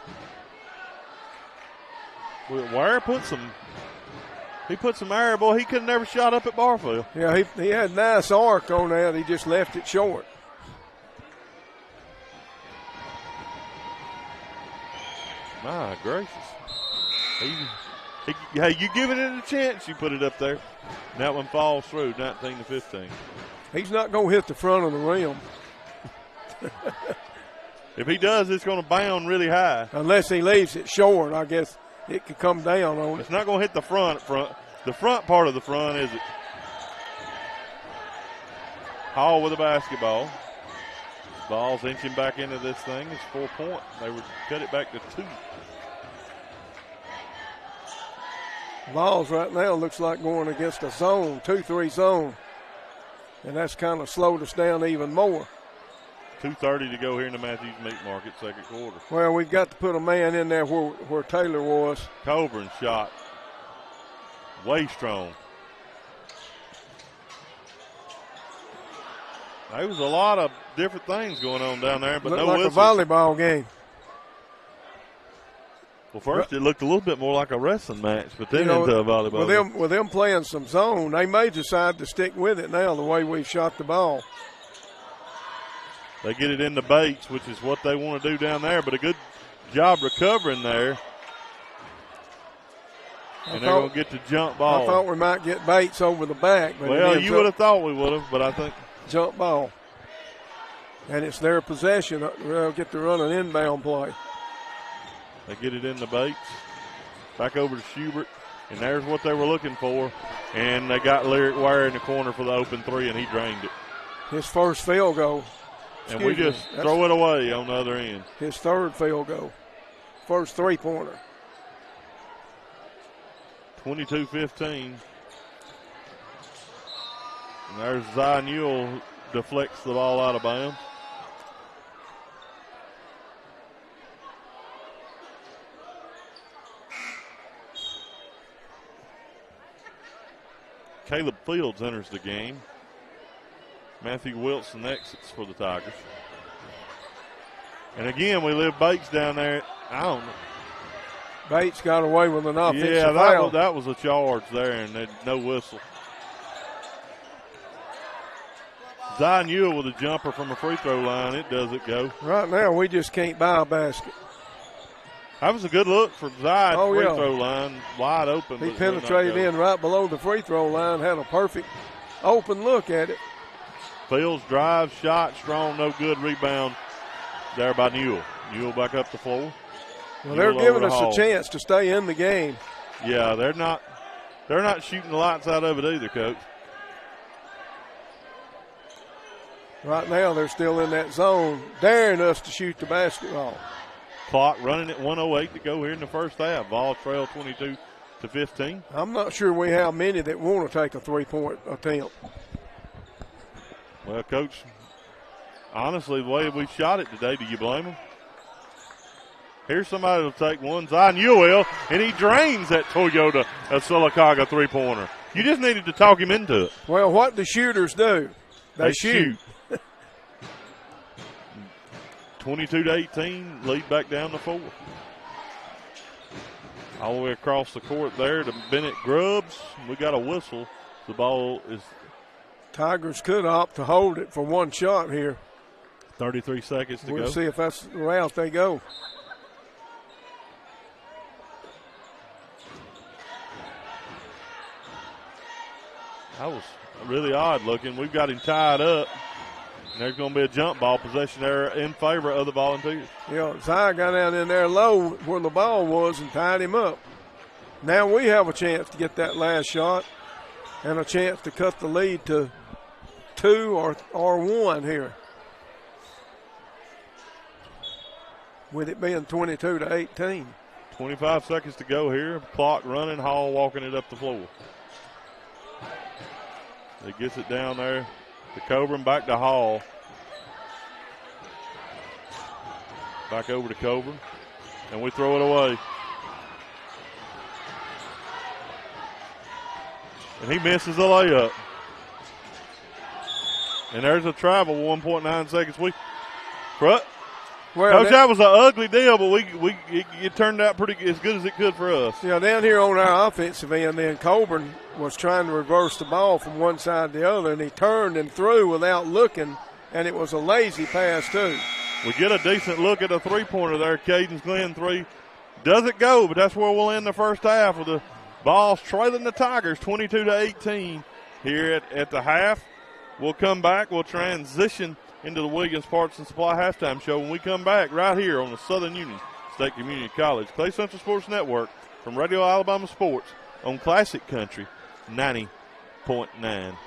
Ware put some air. Boy, he could have never shot up at Barfield. Yeah, he had a nice arc on that. He just left it short. My gracious. Hey, you giving it a chance, you put it up there. And that one falls through, 19-15. He's not going to hit the front of the rim. If he does, it's going to bound really high. Unless he leaves it short, I guess it could come down on it. It's not going to hit the front. The front part of the front, is it? Hall with the basketball. Ball's inching back into this thing. It's 4 point. They would cut it back to 2. Vols right now looks like going against a zone, 2-3 zone. And that's kind of slowed us down even more. 2:30 to go here in the Matthews Meat Market, second quarter. Well, we've got to put a man in there where Taylor was. Cleburne shot. Way strong. There was a lot of different things going on down there, but looked no like whistles. A volleyball game. Well, first it looked a little bit more like a wrestling match, but then into a volleyball game. With them playing some zone, they may decide to stick with it now the way we shot the ball. They get it in the Bates, which is what they want to do down there, but a good job recovering there. And they're going to get the jump ball. I thought we might get Bates over the back. But well, you would have thought we would have, but I think. Jump ball. And it's their possession. They'll get to run an inbound play. They get it in the Bates. Back over to Schubert. And there's what they were looking for. And they got Lyric Ware in the corner for the open 3, and he drained it. His first field goal. And we just throw it away on the other end. His third field goal. First three-pointer. 22-15. And there's Zion Ewell, who deflects the ball out of bounds. Caleb Fields enters the game. Matthew Wilson exits for the Tigers. And again, we leave Bates down there. I don't know. Bates got away with an offensive foul. Yeah, that was a charge there, and no whistle. Zion Ewell with a jumper from a free throw line. It doesn't go. Right now, we just can't buy a basket. That was a good look from Zion, free throw line, wide open. He penetrated in right below the free throw line, had a perfect open look at it. Fields drive, shot, strong, no good, rebound there by Newell. Newell back up the floor. Well, they're giving us a chance to stay in the game. Yeah, they're not shooting the lights out of it either, Coach. Right now, they're still in that zone, daring us to shoot the basketball. Clock running at 1:08 to go here in the first half. Vols trail 22-15. I'm not sure we have many that want to take a three-point attempt. Well, Coach, honestly, the way we shot it today, do you blame them? Here's somebody who'll take one. Zion Ewell, and he drains that Toyota Sylacauga three-pointer. You just needed to talk him into it. Well, what do shooters do? They shoot. 22-18, lead back down to 4. All the way across the court there to Bennett Grubbs. We got a whistle. The ball is. Tigers could opt to hold it for one shot here. 33 seconds to go. We'll see if that's the route they go. That was really odd looking. We've got him tied up. And there's going to be a jump ball possession there in favor of the Volunteers. Zai got down in there low where the ball was and tied him up. Now we have a chance to get that last shot and a chance to cut the lead to 2 or 1 here. With it being 22-18. 25 seconds to go here. Clock running. Hall walking it up the floor. He gets it down there to Cleburne, back to Hall. Back over to Cleburne. And we throw it away. And he misses the layup. And there's a travel, 1.9 seconds. Coach, that was an ugly deal, but it turned out pretty as good as it could for us. Yeah, down here on our offensive end, then Cleburne was trying to reverse the ball from one side to the other, and he turned and threw without looking, and it was a lazy pass too. We get a decent look at a three-pointer there. Caden's Glenn three. Doesn't go, but that's where we'll end the first half with the Vols trailing the Tigers 22-18 here at the half. We'll come back. We'll transition into the Williams Parts and Supply halftime show when we come back right here on the Southern Union State Community College Clay Central Sports Network from Radio Alabama Sports on Classic Country 90.9.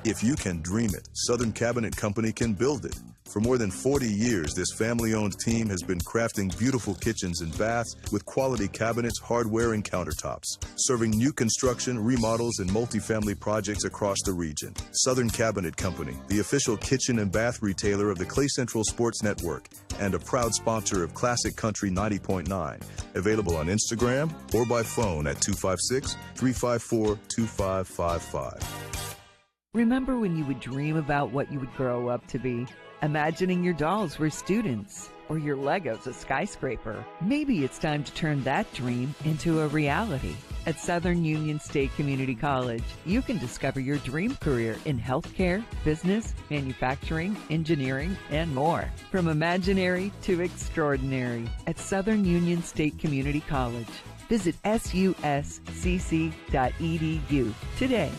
If you can dream it, Southern Cabinet Company can build it. For more than 40 years, this family-owned team has been crafting beautiful kitchens and baths with quality cabinets, hardware, and countertops, serving new construction, remodels, and multifamily projects across the region. Southern Cabinet Company, the official kitchen and bath retailer of the Clay Central Sports Network and a proud sponsor of Classic Country 90.9. Available on Instagram or by phone at 256-354-2555. Remember when you would dream about what you would grow up to be? Imagining your dolls were students or your Legos a skyscraper. Maybe it's time to turn that dream into a reality. At Southern Union State Community College, you can discover your dream career in healthcare, business, manufacturing, engineering, and more. From imaginary to extraordinary at Southern Union State Community College. Visit suscc.edu today.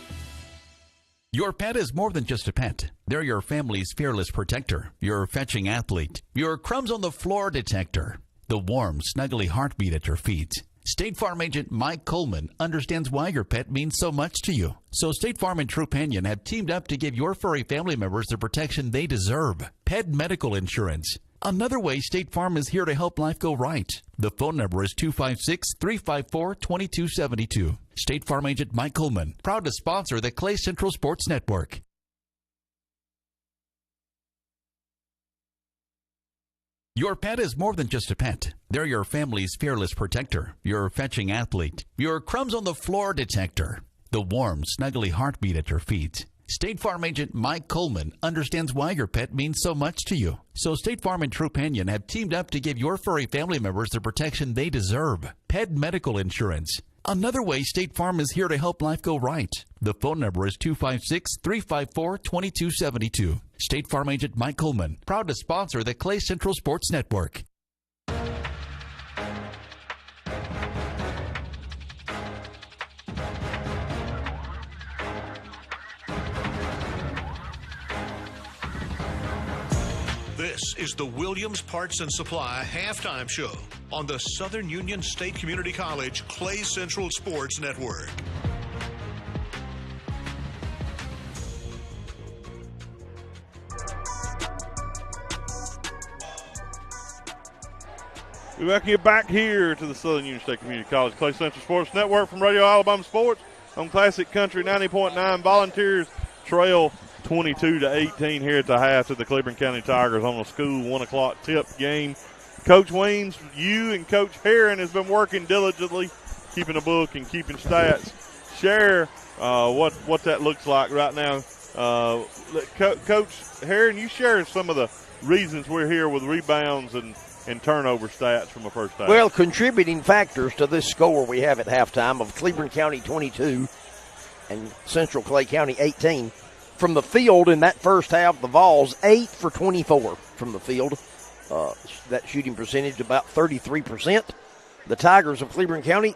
Your pet is more than just a pet. They're your family's fearless protector, your fetching athlete, your crumbs on the floor detector, the warm, snuggly heartbeat at your feet. State Farm agent Mike Coleman understands why your pet means so much to you. So State Farm and Trupanion have teamed up to give your furry family members the protection they deserve. Pet medical insurance. Another way State Farm is here to help life go right. The phone number is 256-354-2272. State Farm agent Mike Coleman, proud to sponsor the Clay Central Sports Network. Your pet is more than just a pet. They're your family's fearless protector, your fetching athlete, your crumbs on the floor detector, the warm, snuggly heartbeat at your feet. State Farm agent Mike Coleman understands why your pet means so much to you. So State Farm and Trupanion have teamed up to give your furry family members the protection they deserve. Pet medical insurance. Another way State Farm is here to help life go right. The phone number is 256-354-2272. State Farm agent Mike Coleman, proud to sponsor the Clay Central Sports Network. This is the Williams Parts and Supply halftime show on the Southern Union State Community College Clay Central Sports Network. We welcome you back here to the Southern Union State Community College Clay Central Sports Network from Radio Alabama Sports on Classic Country 90.9. Volunteers trail 22-18 here at the half of the Cleburne County Tigers on a school 1 o'clock tip game. Coach Weems, you and Coach Herron has been working diligently, keeping a book and keeping stats. Share what that looks like right now. Coach Herron, you share some of the reasons we're here with rebounds and turnover stats from the first half. Well, contributing factors to this score we have at halftime of Cleburne County 22 and Central Clay County 18. From the field in that first half, the Vols 8 for 24 from the field. That shooting percentage about 33%. The Tigers of Cleburne County,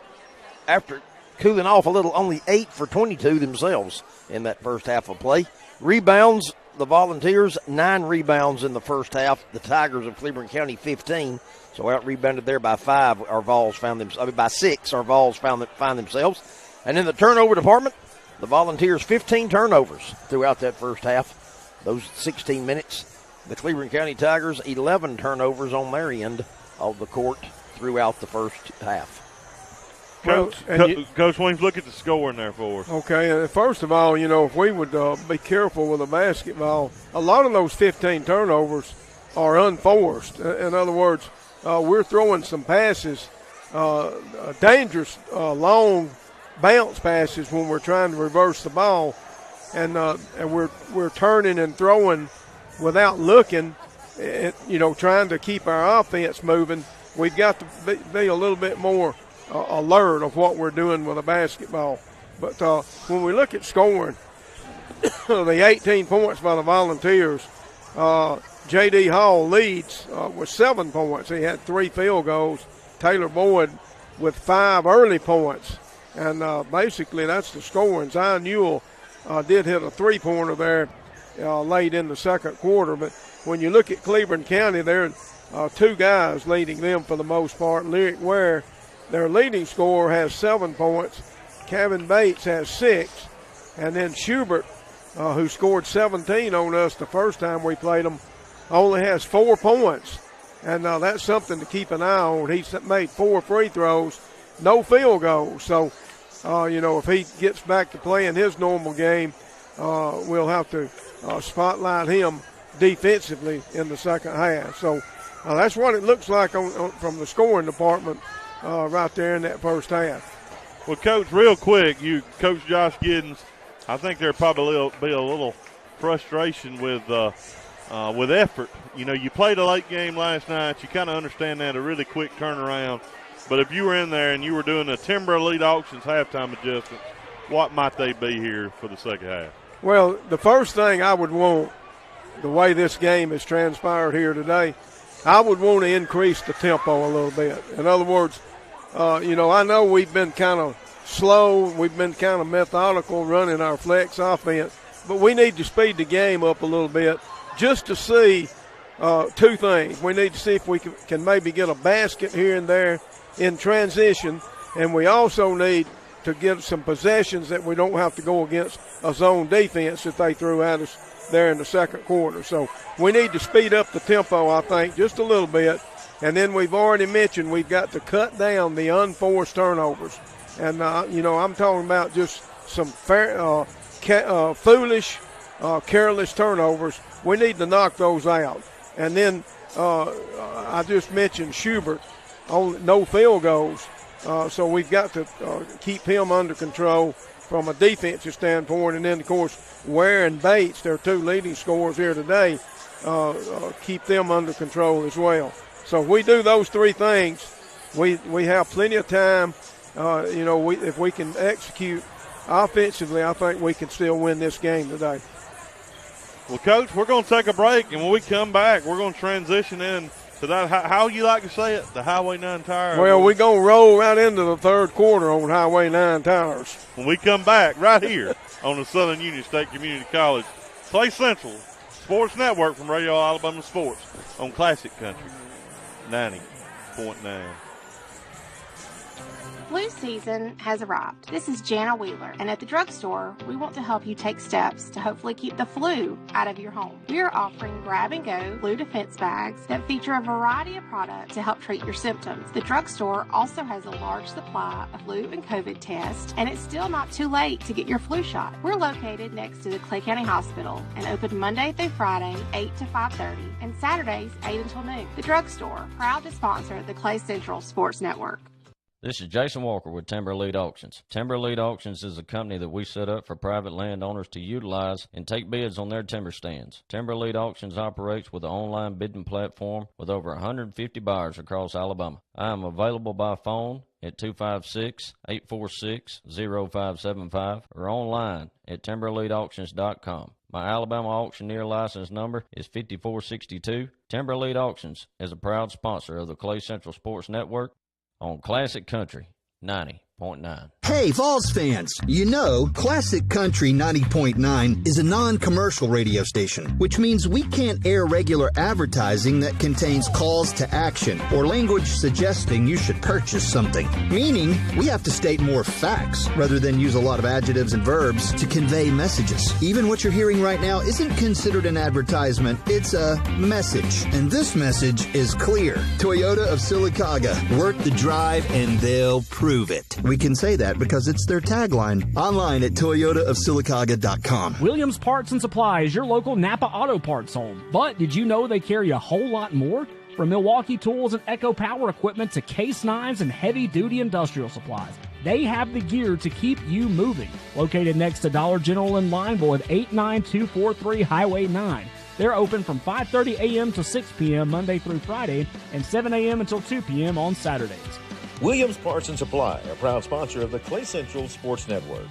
after cooling off a little, only 8 for 22 themselves in that first half of play. Rebounds, the Volunteers, 9 rebounds in the first half. The Tigers of Cleburne County, 15. So out-rebounded there by 5. Our Vols found them. By 6, our Vols find themselves. And in the turnover department, the Volunteers, 15 turnovers throughout that first half. Those 16 minutes. The Cleburne County Tigers, 11 turnovers on their end of the court throughout the first half. Coach Williams, look at the scoring there for us. Okay, first of all, if we would be careful with the basketball, a lot of those 15 turnovers are unforced. In other words, we're throwing some passes, dangerous, long bounce passes when we're trying to reverse the ball, and we're turning and throwing without looking, trying to keep our offense moving. We've got to be a little bit more alert of what we're doing with the basketball. But when we look at scoring, the 18 points by the Volunteers, J.D. Hall leads with 7 points. He had 3 field goals. Taylor Boyd with 5 early points. And basically that's the scoring. Zion Newell did hit a 3-pointer there late in the second quarter. But when you look at Cleburne County, there are 2 guys leading them for the most part. Lyric Ware, their leading scorer, has 7 points. Kevin Bates has 6. And then Schubert, who scored 17 on us the first time we played them, only has 4 points. And that's something to keep an eye on. He's made 4 free throws, no field goals. So, if he gets back to playing his normal game, we'll have to spotlight him defensively in the second half. So that's what it looks like from the scoring department right there in that first half. Well, Coach, real quick, Coach Josh Giddens, I think there'll probably be a little frustration with effort. You played a late game last night. You kind of understand that, a really quick turnaround. But if you were in there and you were doing the Timber Elite Auctions halftime adjustments, what might they be here for the second half? Well, the first thing I would want, the way this game has transpired here today, I would want to increase the tempo a little bit. In other words, I know we've been kind of slow, we've been kind of methodical running our flex offense, but we need to speed the game up a little bit just to see 2 things. We need to see if we can maybe get a basket here and there in transition, and we also need to get some possessions that we don't have to go against a zone defense that they threw at us there in the second quarter. So we need to speed up the tempo, I think, just a little bit. And then we've already mentioned we've got to cut down the unforced turnovers. And, I'm talking about just some foolish, careless turnovers. We need to knock those out. And then I just mentioned Schubert, no field goals. So we've got to keep him under control from a defensive standpoint. And then, of course, Ware and Bates, their 2 leading scorers here today, keep them under control as well. So if we do those 3 things, we have plenty of time. If we can execute offensively, I think we can still win this game today. Well, Coach, we're going to take a break, and when we come back, we're going to transition in to that, how you like to say it, the Highway 9 Tire. Well, we're going to roll right into the third quarter on Highway 9 Tires. When we come back right here on the Southern Union State Community College Clay Central Sports Network from Radio Alabama Sports on Classic Country 90.9. Flu season has arrived. This is Jana Wheeler, and at the drugstore, we want to help you take steps to hopefully keep the flu out of your home. We are offering grab-and-go flu defense bags that feature a variety of products to help treat your symptoms. The drugstore also has a large supply of flu and COVID tests, and it's still not too late to get your flu shot. We're located next to the Clay County Hospital and open Monday through Friday, 8 to 5:30, and Saturdays, 8 until noon. The drugstore, proud to sponsor the Clay Central Sports Network. This is Jason Walker with Timber Elite Auctions. Timber Elite Auctions is a company that we set up for private landowners to utilize and take bids on their timber stands. Timber Elite Auctions operates with an online bidding platform with over 150 buyers across Alabama. I am available by phone at 256-846-0575 or online at timbereliteauctions.com. My Alabama auctioneer license number is 5462. Timber Elite Auctions is a proud sponsor of the Clay Central Sports Network on Classic Country 90.9. 90.9. Hey, Vols fans, you know, Classic Country 90.9 is a non-commercial radio station, which means we can't air regular advertising that contains calls to action or language suggesting you should purchase something. Meaning, we have to state more facts rather than use a lot of adjectives and verbs to convey messages. Even what you're hearing right now isn't considered an advertisement, it's a message. And this message is clear. Toyota of Sylacauga, work the drive and they'll prove it. We can say that because it's their tagline. Online at toyotaofsylacauga.com. Williams Parts and Supply is your local Napa Auto Parts home. But did you know they carry a whole lot more? From Milwaukee Tools and Echo Power equipment to Case 9s and heavy-duty industrial supplies, they have the gear to keep you moving. Located next to Dollar General in Lineville at 89243 Highway 9. They're open from 5:30 a.m. to 6 p.m. Monday through Friday and 7 a.m. until 2 p.m. on Saturdays. Williams Parts and Supply, a proud sponsor of the Clay Central Sports Network.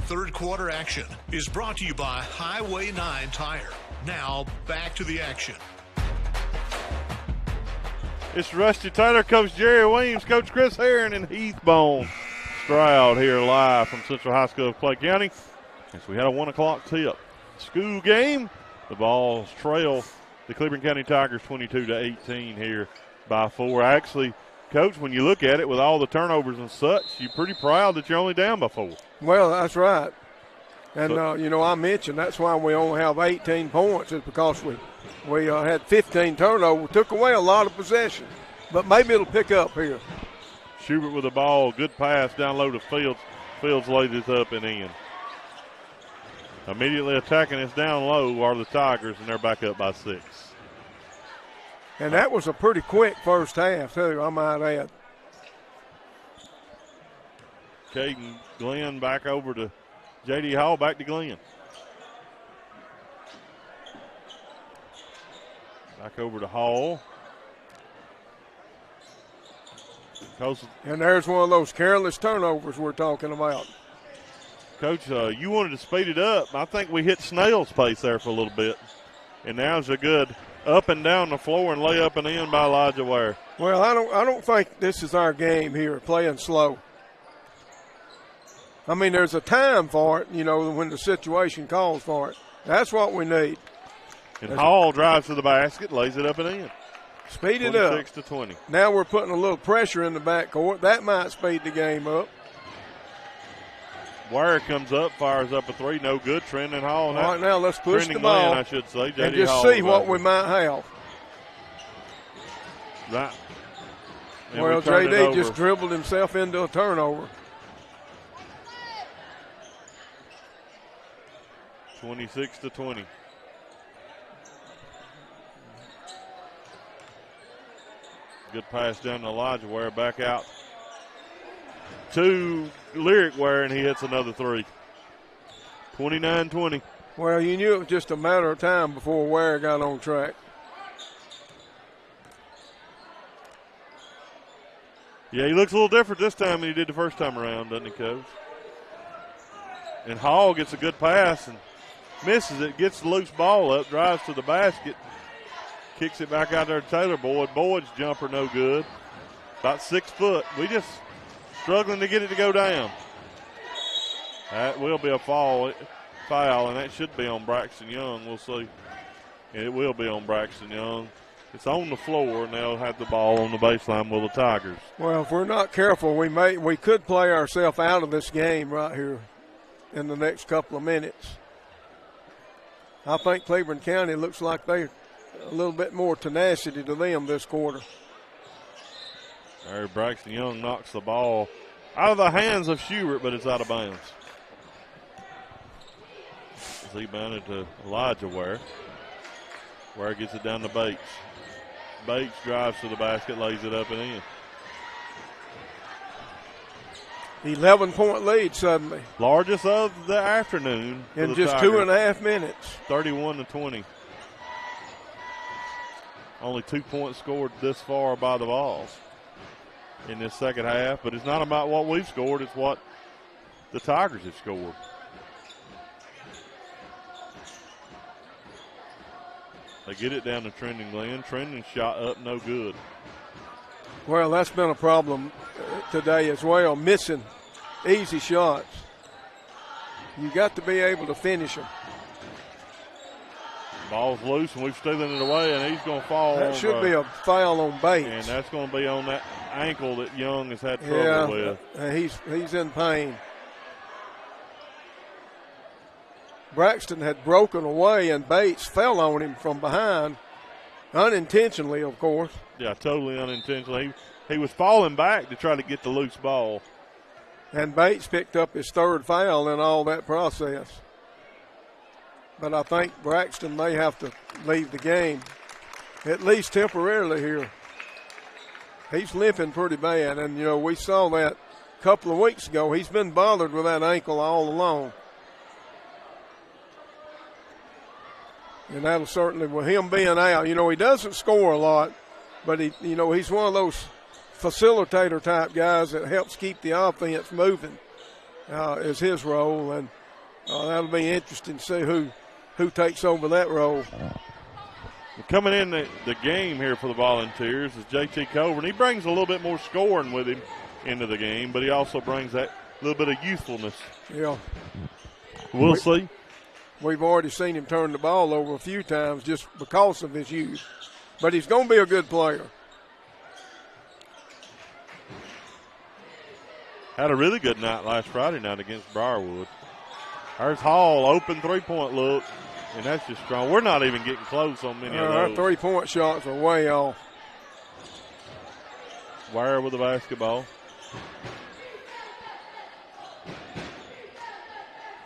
Third quarter action is brought to you by Highway 9 Tire. Now, back to the action. It's Rusty Taylor, Coach Jerry Williams, Coach Chris Herron, and Heath Bone Stroud here live from Central High School of Clay County. As we had a 1 o'clock tip. School game. The Vols trail the Cleburne County Tigers 22-18 here by 4. Actually, Coach, when you look at it with all the turnovers and such, you're pretty proud that you're only down by 4. Well, that's right. And, I mentioned that's why we only have 18 points is because we had 15 turnovers. Took away a lot of possession. But maybe it'll pick up here. Schubert with the ball. Good pass down low to Fields. Fields laid this up and in. Immediately attacking us down low are the Tigers, and they're back up by 6. And that was a pretty quick first half, too, I might add. Caden Glenn back over to J.D. Hall, back to Glenn. Back over to Hall. And there's one of those careless turnovers we're talking about. Coach, you wanted to speed it up. I think we hit snail's pace there for a little bit. And now's a good up and down the floor and lay up and in by Elijah Ware. Well, I don't think this is our game here, playing slow. I mean, there's a time for it, when the situation calls for it. That's what we need. And Hall drives to the basket, lays it up and in. Speed it up. 26-20. Now we're putting a little pressure in the backcourt. That might speed the game up. Wire comes up, fires up a 3, no good. Trending Hall. All right, now let's push the ball. Glenn, I should say. And just see what we might have. Right. And well, J.D. just dribbled himself into a turnover. 26-20. Good pass down to Elijah Ware, back out to Lyric Ware, and he hits another 3. 29-20. Well, you knew it was just a matter of time before Ware got on track. Yeah, he looks a little different this time than he did the first time around, doesn't he, Coach? And Hall gets a good pass and misses it, gets the loose ball up, drives to the basket, kicks it back out there to Taylor Boyd. Boyd's jumper no good. About 6 foot. We just struggling to get it to go down. That will be a foul, and that should be on Braxton Young. We'll see. It will be on Braxton Young. It's on the floor, and they'll have the ball on the baseline with the Tigers. Well, if we're not careful, we could play ourselves out of this game right here in the next couple of minutes. I think Cleburne County looks like they're a little bit more tenacity to them this quarter. There, Braxton Young knocks the ball out of the hands of Schubert, but it's out of bounds. As he bounded to Elijah Ware. Ware gets it down to Bates. Bates drives to the basket, lays it up and in. 11-point lead suddenly. Largest of the afternoon. In just Tigers. 2.5 minutes. 31-20. Only 2 points scored this far by the Vols in this second half, but it's not about what we've scored, it's what the Tigers have scored. They get it down to Trendon Glenn. Trendon shot up, no good. Well, that's been a problem today as well, missing easy shots. You got to be able to finish them. Ball's loose, and we've stolen it away, and he's going to fall. That should be a foul on Bates. And that's going to be on that ankle that Young has had trouble with. He's in pain. Braxton had broken away, and Bates fell on him from behind, unintentionally, of course. Yeah, totally unintentionally. He was falling back to try to get the loose ball. And Bates picked up his third foul in all that process. But I think Braxton may have to leave the game, at least temporarily here. He's limping pretty bad, and, we saw that a couple of weeks ago. He's been bothered with that ankle all along. And that'll certainly, with him being out, he doesn't score a lot, but he's one of those facilitator type guys that helps keep the offense moving, is his role. And that'll be interesting to see who takes over that role. Coming in the game here for the Volunteers is J.T. Cleburne. He brings a little bit more scoring with him into the game, but he also brings that little bit of youthfulness. Yeah. We'll see. We've already seen him turn the ball over a few times just because of his youth. But he's going to be a good player. Had a really good night last Friday night against Briarwood. There's Hall, open three-point look, and that's just strong. We're not even getting close on many of those. Our three-point shots are way off. Wire with the basketball.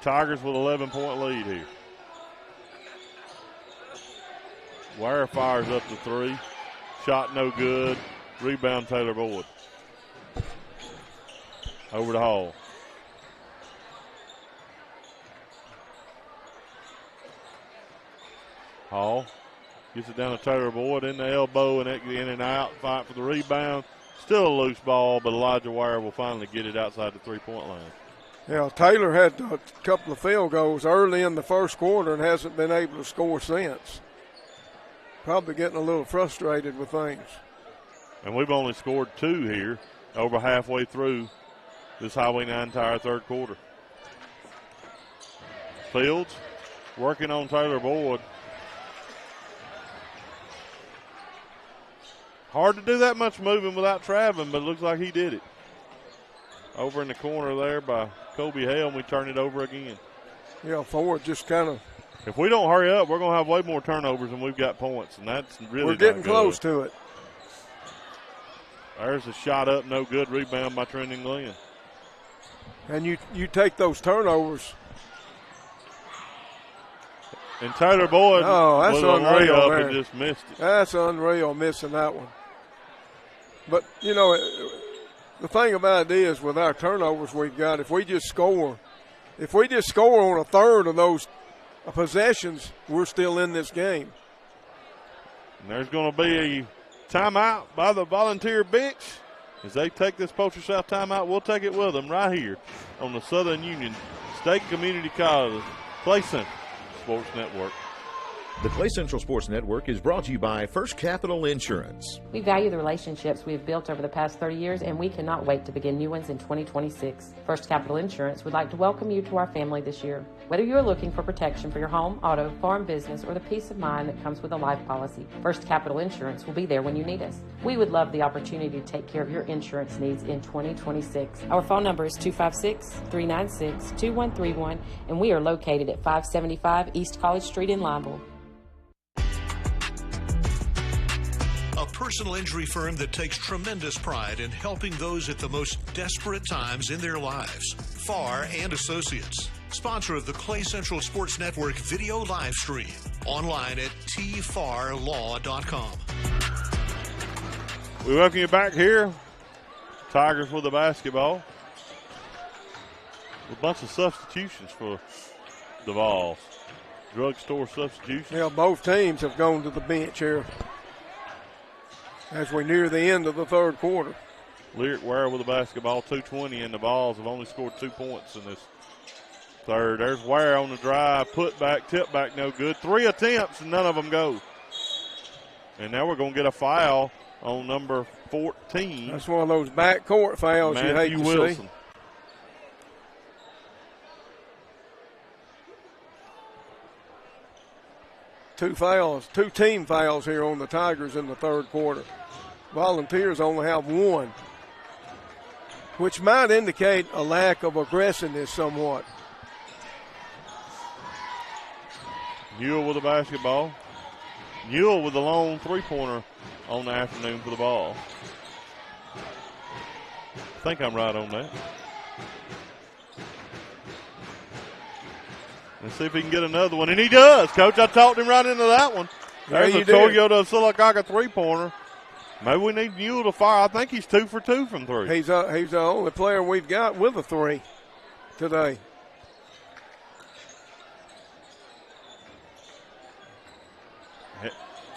Tigers with 11-point lead here. Wire fires up to three. Shot no good. Rebound Taylor Boyd. Over to Hall. Hall gets it down to Taylor Boyd in the elbow and in and out. Fight for the rebound. Still a loose ball, but Elijah Wire will finally get it outside the three-point line. Yeah, Taylor had a couple of field goals early in the first quarter and hasn't been able to score since. Probably getting a little frustrated with things. And we've only scored two here over halfway through this Highway 9 Tire third quarter. Fields working on Taylor Boyd. Hard to do that much moving without traveling, but it looks like he did it. Over in the corner there by Kobe Helm, we turn it over again. Yeah, Ford just kind of. If we don't hurry up, we're going to have way more turnovers than we've got points, and that's really We're getting close to it. There's a shot up, no good. Rebound by Trendon Glenn. And you take those turnovers. And Taylor Boyd that's was unreal up there. and just missed it. That's unreal, missing that one. But, the thing about it is with our turnovers we've got, if we just score on a third of those possessions, we're still in this game. And there's going to be a timeout by the Volunteer bench. As they take this Poultry South timeout, we'll take it with them right here on the Southern Union State Community College Clay Central Sports Network. The Clay Central Sports Network is brought to you by First Capital Insurance. We value the relationships we have built over the past 30 years, and we cannot wait to begin new ones in 2026. First Capital Insurance would like to welcome you to our family this year. Whether you are looking for protection for your home, auto, farm, business, or the peace of mind that comes with a life policy, First Capital Insurance will be there when you need us. We would love the opportunity to take care of your insurance needs in 2026. Our phone number is 256-396-2131, and we are located at 575 East College Street in Lineville. A personal injury firm that takes tremendous pride in helping those at the most desperate times in their lives. Farr and Associates, sponsor of the Clay Central Sports Network video live stream. Online at tfarlaw.com. We welcome you back here. Tigers with the basketball. A bunch of substitutions for the Vols. Drugstore substitutions. Yeah, both teams have gone to the bench here as we near the end of the third quarter. Lyric Ware with the basketball, 2:20, and the Vols have only scored 2 points in this third. There's Ware on the drive, put back, tip back, no good. 3 attempts, and none of them go. And now we're going to get a foul on number 14. That's one of those backcourt fouls you hate to Wilson. see. Two team fouls here on the Tigers in the third quarter. Volunteers only have one, which might indicate a lack of aggressiveness somewhat. Newell with the basketball. Newell with the lone three-pointer on the afternoon for the ball. I think I'm right on that. Let's see if he can get another one. And he does, Coach. I talked him right into that one. There's a Toyota Silicaca three-pointer. Maybe we need Newell to fire. I think he's 2 for 2 from three. He's the only player we've got with a three today.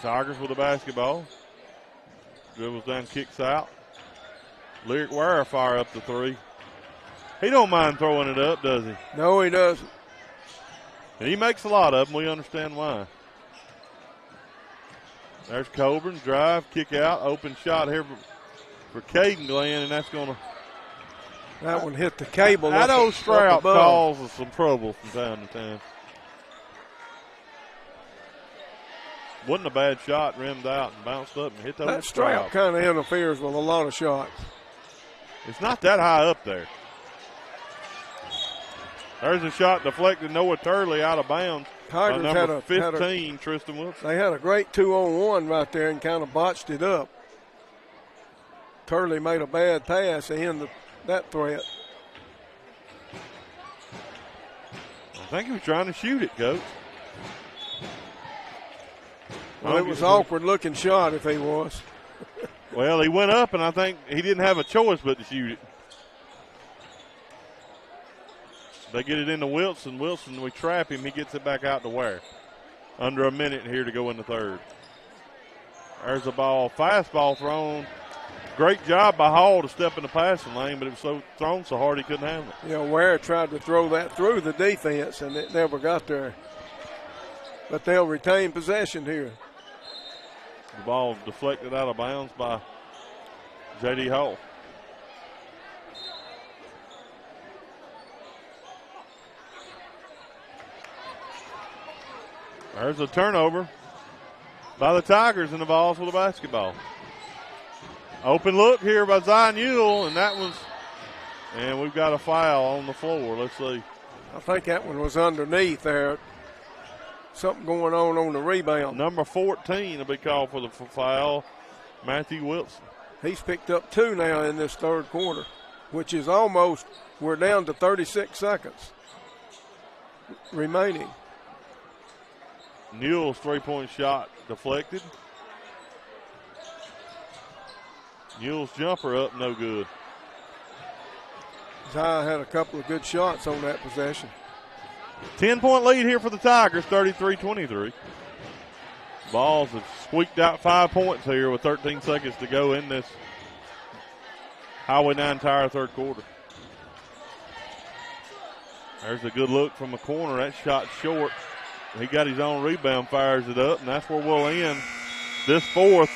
Tigers with the basketball. Dribbles down, kicks out. Lyric Ware fire up the three. He don't mind throwing it up, does he? No, he doesn't. And he makes a lot of them. We understand why. There's Coburn, drive, kick out, open shot here for Caden Glenn, and that's going to. That one hit the cable. That old Strout causes some trouble from time to time. Wasn't a bad shot, rimmed out and bounced up and hit that old Strout kind of interferes with a lot of shots. It's not that high up there. There's a shot deflected. Noah Turley out of bounds. Tigers number 15, Tristan Wilson. They had a great 2-on-1 right there and kind of botched it up. Turley made a bad pass to end that threat. I think he was trying to shoot it, Coach. Well, it was an awkward-looking shot if he was. Well, he went up, and I think he didn't have a choice but to shoot it. They get it into Wilson. Wilson, we trap him. He gets it back out to Ware. Under a minute here to go in the third. There's the ball. Fastball thrown. Great job by Hall to step in the passing lane, but it was thrown so hard he couldn't handle it. You know, Ware tried to throw that through the defense, and it never got there. But they'll retain possession here. The ball deflected out of bounds by J.D. Hall. There's a turnover by the Tigers, and the ball's with the basketball. Open look here by Zion Newell, and we've got a foul on the floor. Let's see. I think that one was underneath there. Something going on the rebound. Number 14 will be called for the foul, Matthew Wilson. He's picked up 2 now in this third quarter, which is almost, we're down to 36 seconds remaining. Newell's three-point shot deflected. Newell's jumper up, no good. Zion had a couple of good shots on that possession. 10-point lead here for the Tigers, 33-23. Balls have squeaked out 5 points here with 13 seconds to go in this Highway 9 Tire third quarter. There's a good look from the corner. That shot short. He got his own rebound, fires it up, and that's where we'll end this fourth.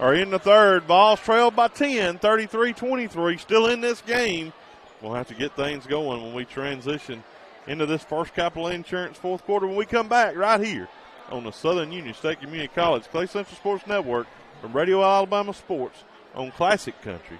Or in the third. Vols trailed by 10, 33-23. Still in this game. We'll have to get things going when we transition into this First Capital Insurance fourth quarter when we come back right here on the Southern Union State Community College Clay Central Sports Network from Radio Alabama Sports on Classic Country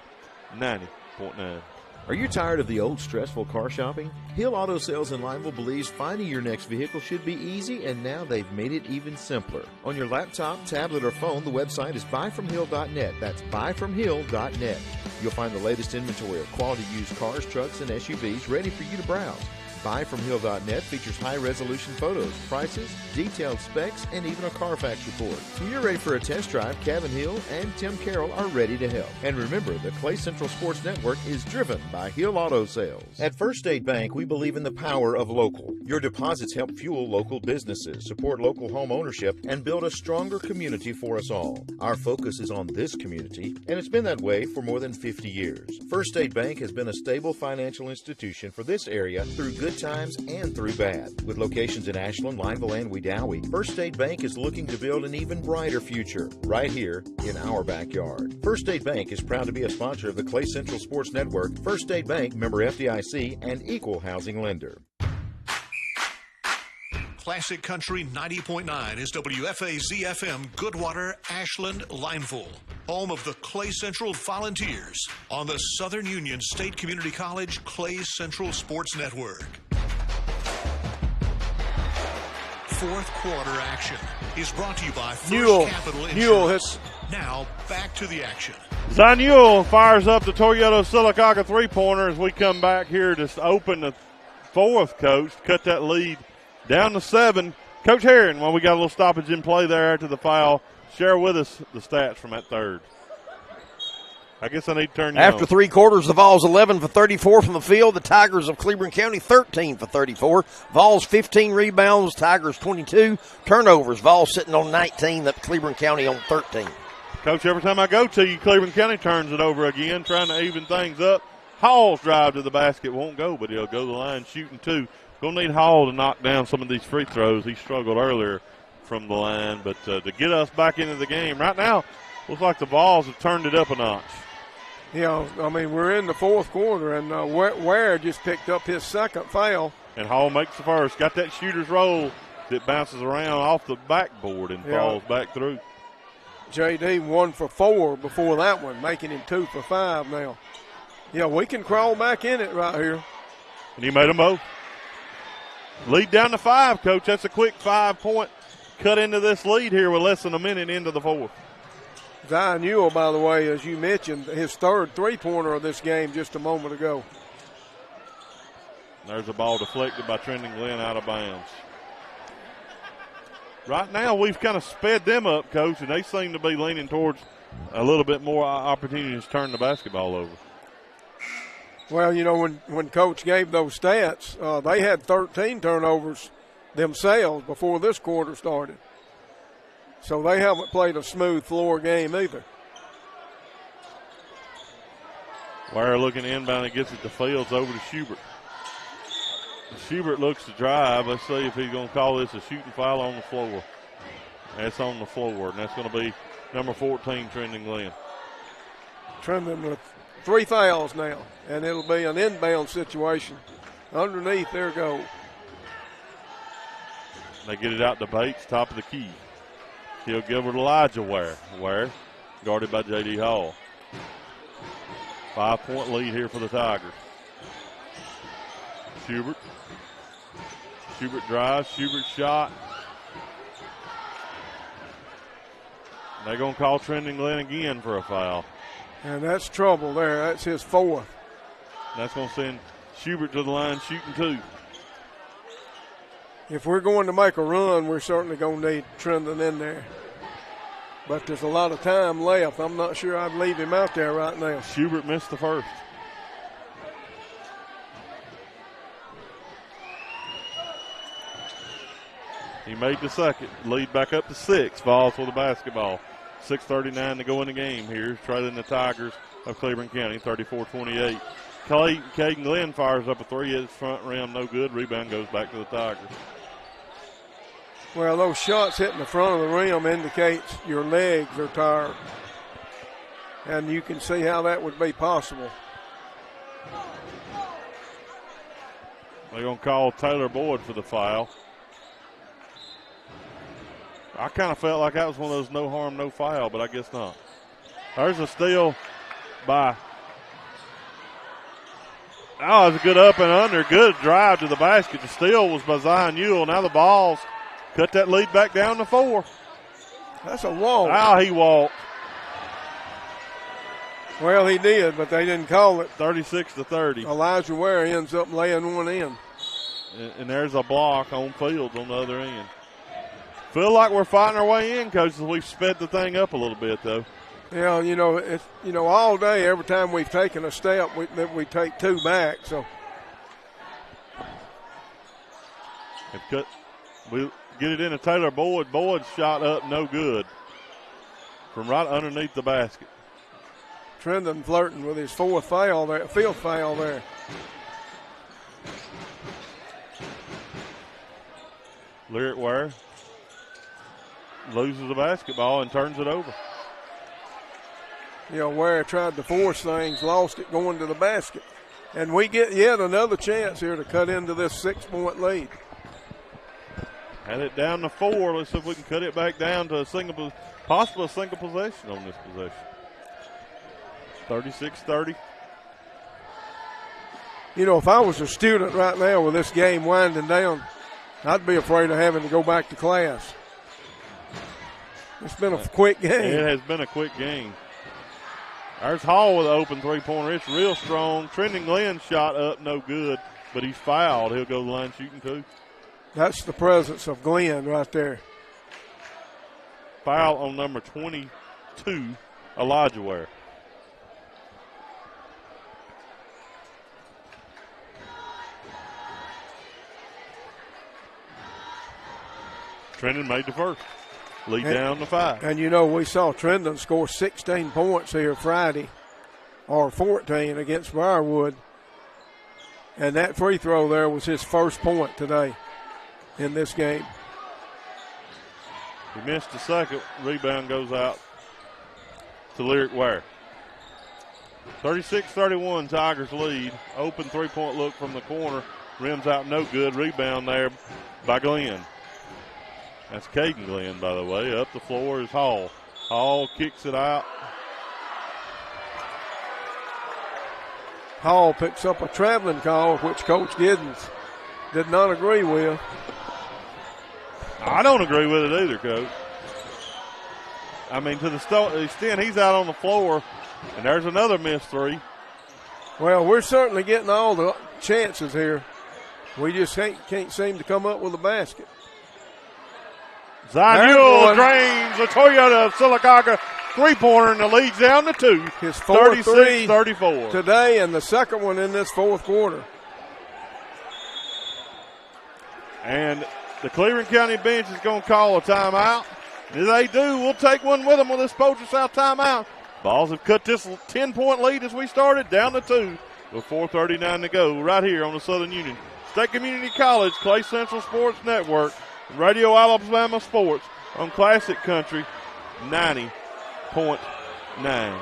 90.9. Are you tired of the old stressful car shopping? Hill Auto Sales in Lineville believes finding your next vehicle should be easy, and now they've made it even simpler. On your laptop, tablet, or phone, the website is buyfromhill.net. That's buyfromhill.net. You'll find the latest inventory of quality used cars, trucks, and SUVs ready for you to browse. Buyfromhill.net features high-resolution photos, prices, detailed specs, and even a Carfax report. When you're ready for a test drive, Kevin Hill and Tim Carroll are ready to help. And remember, the Clay Central Sports Network is driven by Hill Auto Sales. At First State Bank, we believe in the power of local. Your deposits help fuel local businesses, support local home ownership, and build a stronger community for us all. Our focus is on this community, and it's been that way for more than 50 years. First State Bank has been a stable financial institution for this area through good good times and through bad. With locations in Ashland, Lineville, and Wedowee, First State Bank is looking to build an even brighter future right here in our backyard. First State Bank is proud to be a sponsor of the Clay Central Sports Network. First State Bank, member FDIC, and equal housing lender. Classic Country 90.9 is WFAZ-FM Goodwater, Ashland, Lineville, home of the Clay Central Volunteers on the Southern Union State Community College Clay Central Sports Network. Fourth quarter action is brought to you by First Capital Insurance. Now back to the action. Zion Ewell fires up the Toyota Sylacauga three-pointer as we come back here to open the fourth, Coach. Cut that lead down to 7. Coach Herron, well, we got a little stoppage in play there after the foul. Share with us the stats from that third. I guess I need to turn you After on. 3 quarters, the Vols 11 for 34 from the field. The Tigers of Cleburne County 13 for 34. Vols 15 rebounds, Tigers 22 turnovers. Vols sitting on 19, that Cleburne County on 13. Coach, every time I go to you, Cleburne County turns it over again, trying to even things up. Hall's drive to the basket won't go, but he'll go to the line shooting 2. Going to need Hall to knock down some of these free throws. He struggled earlier from the line, but to get us back into the game right now, looks like the Vols have turned it up a notch. Yeah, I mean, we're in the fourth quarter, and Ware just picked up his second foul. And Hall makes the first. Got that shooter's roll that bounces around off the backboard and falls back through. J.D. 1 for 4 before that one, making him 2 for 5 now. Yeah, we can crawl back in it right here. And he made them both. Lead down to 5, Coach. That's a quick 5-point cut into this lead here with less than a minute into the fourth. Zion Ewell, by the way, as you mentioned, his third three-pointer of this game just a moment ago. There's a ball deflected by Trendon Glenn out of bounds. Right now, we've kind of sped them up, Coach, and they seem to be leaning towards a little bit more opportunities to turn the basketball over. Well, you know, when Coach gave those stats, they had 13 turnovers themselves before this quarter started. So they haven't played a smooth floor game either. Ware looking inbound and gets it to Fields over to Schubert. Schubert looks to drive. Let's see if he's going to call this a shooting foul on the floor. That's on the floor, and that's going to be number 14, Trendon Glenn. Trendon with 3 fouls now, and it'll be an inbound situation underneath their goal. They get it out to Bates, top of the key. He'll give it to Elijah Ware. Ware guarded by J.D. Hall. 5-point lead here for the Tigers. Schubert. Schubert drives. Schubert shot. They're going to call Trendon Glenn again for a foul. And that's trouble there. That's his 4th. That's going to send Schubert to the line shooting 2. If we're going to make a run, we're certainly going to need Trendon in there. But there's a lot of time left. I'm not sure I'd leave him out there right now. Schubert missed the first. He made the second. Lead back up to 6. Vols with the basketball. 6:39 to go in the game here. Trailing the Tigers of Cleburne County, 34-28. Caden Glenn fires up a 3 at his front rim. No good. Rebound goes back to the Tigers. Well, those shots hitting the front of the rim indicates your legs are tired. And you can see how that would be possible. They're going to call Taylor Boyd for the foul. I kind of felt like that was one of those no harm, no foul, but I guess not. There's a steal by. Oh, it's a good up and under. Good drive to the basket. The steal was by Zion Ewell. Now the Vols cut that lead back down to 4. That's a walk. Now he walked. Well, he did, but they didn't call it. 36-30. Elijah Ware ends up laying one in. And there's a block on Fields on the other end. Feel like we're fighting our way in, Coach, as we've sped the thing up a little bit, though. Yeah, all day, every time we've taken a step, we take 2 back. So we get it into Taylor Boyd. Boyd's shot up, no good, from right underneath the basket. Trendon flirting with his 4th foul there, 5th foul there. Lyric Ware loses the basketball and turns it over. You know, Ware tried to force things, lost it going to the basket. And we get yet another chance here to cut into this 6-point lead. Had it down to 4. Let's see if we can cut it back down to possibly a single possession on this possession. 36-30. You know, if I was a student right now with this game winding down, I'd be afraid of having to go back to class. It's been a quick game. It has been a quick game. There's Hall with an open three-pointer. It's real strong. Trendon Glenn shot up, no good, but he's fouled. He'll go to the line shooting 2. That's the presence of Glenn right there. Foul on number 22, Elijah Ware. Trendon made the first. Lead down to 5. And, you know, we saw Trendon score 16 points here Friday, or 14 against Briarwood. And that free throw there was his first point today in this game. He missed the second. Rebound goes out to Lyric Ware. 36-31, Tigers lead. Open three-point look from the corner. Rims out no good. Rebound there by Glenn. That's Caden Glenn, by the way. Up the floor is Hall. Hall kicks it out. Hall picks up a traveling call, which Coach Giddens did not agree with. I don't agree with it either, Coach. I mean, to the extent he's out on the floor, and there's another missed 3. Well, we're certainly getting all the chances here. We just can't seem to come up with a basket. Zion drains the Toyota of Sylacauga three-pointer, and the lead's down to 2. His 36-34 36-34 today, and the second one in this fourth quarter. And the Cleburne County bench is going to call a timeout. If they do, we'll take one with them with this Poacher South timeout. Balls have cut this 10-point lead as we started down to 2 with 4:39 to go right here on the Southern Union State Community College Clay Central Sports Network. Radio Alabama Sports on Classic Country 90.9.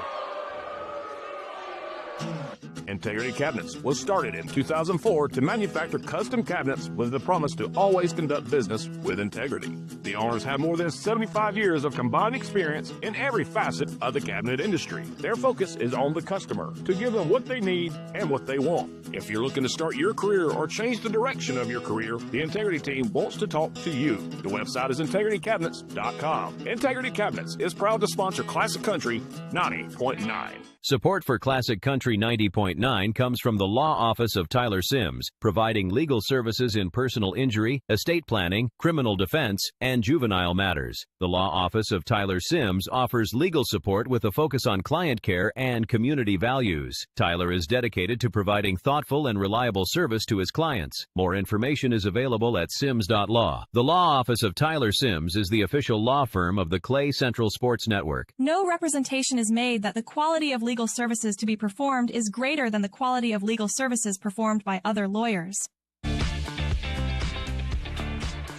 Integrity Cabinets was started in 2004 to manufacture custom cabinets with the promise to always conduct business with integrity. The owners have more than 75 years of combined experience in every facet of the cabinet industry. Their focus is on the customer to give them what they need and what they want. If you're looking to start your career or change the direction of your career, the Integrity team wants to talk to you. The website is integritycabinets.com. Integrity Cabinets is proud to sponsor Classic Country 90.9. Support for Classic Country 90.9 comes from the Law Office of Tyler Sims, providing legal services in personal injury, estate planning, criminal defense, and juvenile matters. The Law Office of Tyler Sims offers legal support with a focus on client care and community values. Tyler is dedicated to providing thoughtful and reliable service to his clients. More information is available at sims.law. The Law Office of Tyler Sims is the official law firm of the Clay Central Sports Network. No representation is made that the quality of legal services to be performed is greater than the quality of legal services performed by other lawyers.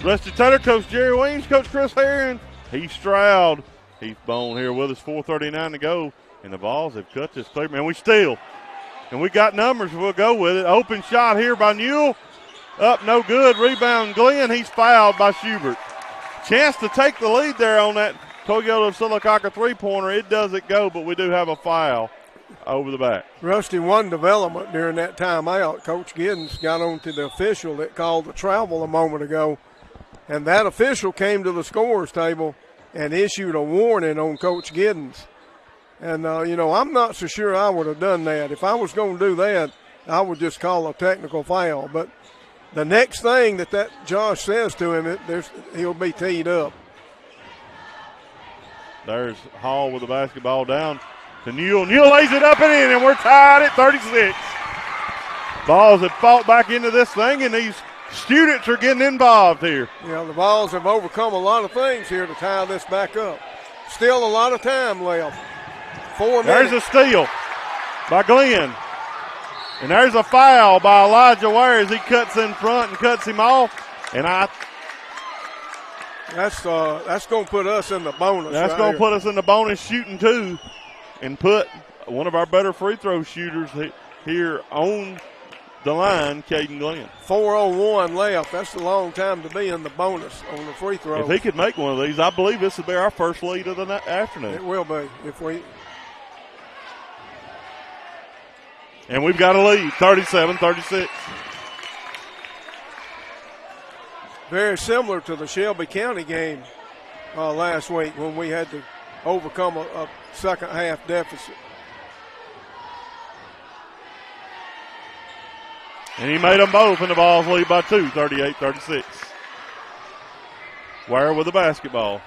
Rusty Taylor, Coach Jerry Weems, Coach Chris Herring, Heath Stroud, Heath Bone here with us, 4:39 to go, and the Vols have cut this clear. Man, we steal, and we got numbers. We'll go with it. Open shot here by Newell, up no good. Rebound Glenn. He's fouled by Schubert. Chance to take the lead there on that Toyota of Sylacauga three-pointer. It doesn't go, but we do have a foul over the back. Rusty, one development during that timeout. Coach Giddens got on to the official that called the travel a moment ago, and that official came to the scorer's table and issued a warning on Coach Giddens. And, I'm not so sure I would have done that. If I was going to do that, I would just call a technical foul. But the next thing that Josh says to him, he'll be teed up. There's Hall with the basketball down to Newell. Newell lays it up and in, and we're tied at 36. Vols have fought back into this thing, and these students are getting involved here. Yeah, the Vols have overcome a lot of things here to tie this back up. Still a lot of time left. 4 minutes. There's a steal by Glenn. And there's a foul by Elijah Ware as he cuts in front and cuts him off. And That's going to put us in the bonus. That's going to put us in the bonus shooting, too, and put one of our better free throw shooters here on the line, Caden Glenn. 4:01 left. That's a long time to be in the bonus on the free throw. If he could make one of these, I believe this will be our first lead of the afternoon. It will be. And we've got a lead, 37-36. Very similar to the Shelby County game last week when we had to overcome a second half deficit. And he made them both, and the Vols lead by 2, 38-36. Ware with the basketball.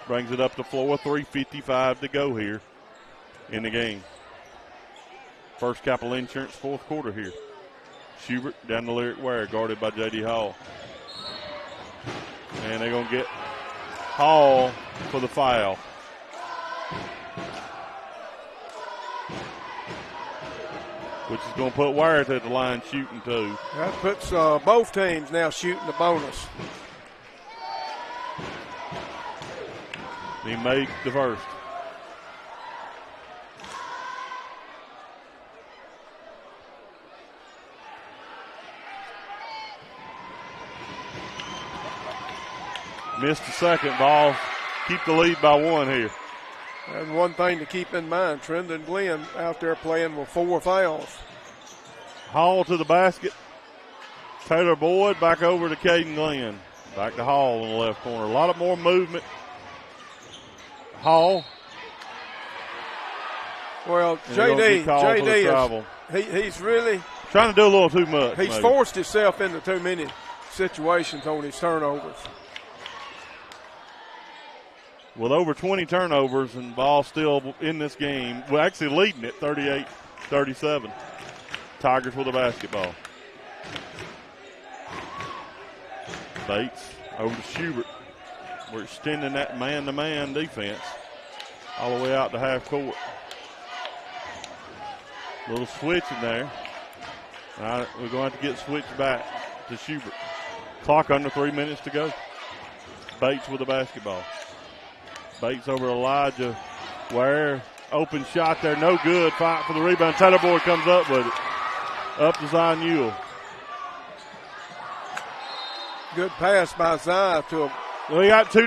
Brings it up the floor, 3:55 to go here in the game. First Capital Insurance fourth quarter here. Schubert down the Lyric Ware, guarded by J.D. Hall. And they're going to get Hall for the foul. Which is going to put Ware at the line shooting too. That puts both teams now shooting the bonus. He made the first. Missed the second. Ball keep the lead by 1 here. And one thing to keep in mind, Trendon Glenn out there playing with 4 fouls. Hall to the basket. Taylor Boyd back over to Caden Glenn. Back to Hall in the left corner. A lot of more movement. Hall. Well, JD he's really trying to do a little too much. He's forced himself into too many situations on his turnovers. With over 20 turnovers and ball still in this game. We're actually leading it 38-37. Tigers with the basketball. Bates over to Schubert. We're extending that man-to-man defense all the way out to half court. Little switch in there. All right, we're going to have to get switched back to Schubert. Clock under 3 minutes to go. Bates with the basketball. Bates over Elijah Ware. Open shot there, no good. Fight for the rebound. Taylor Boyd comes up with it. Up to Zion Ewell. Good pass by Zion to him. We got two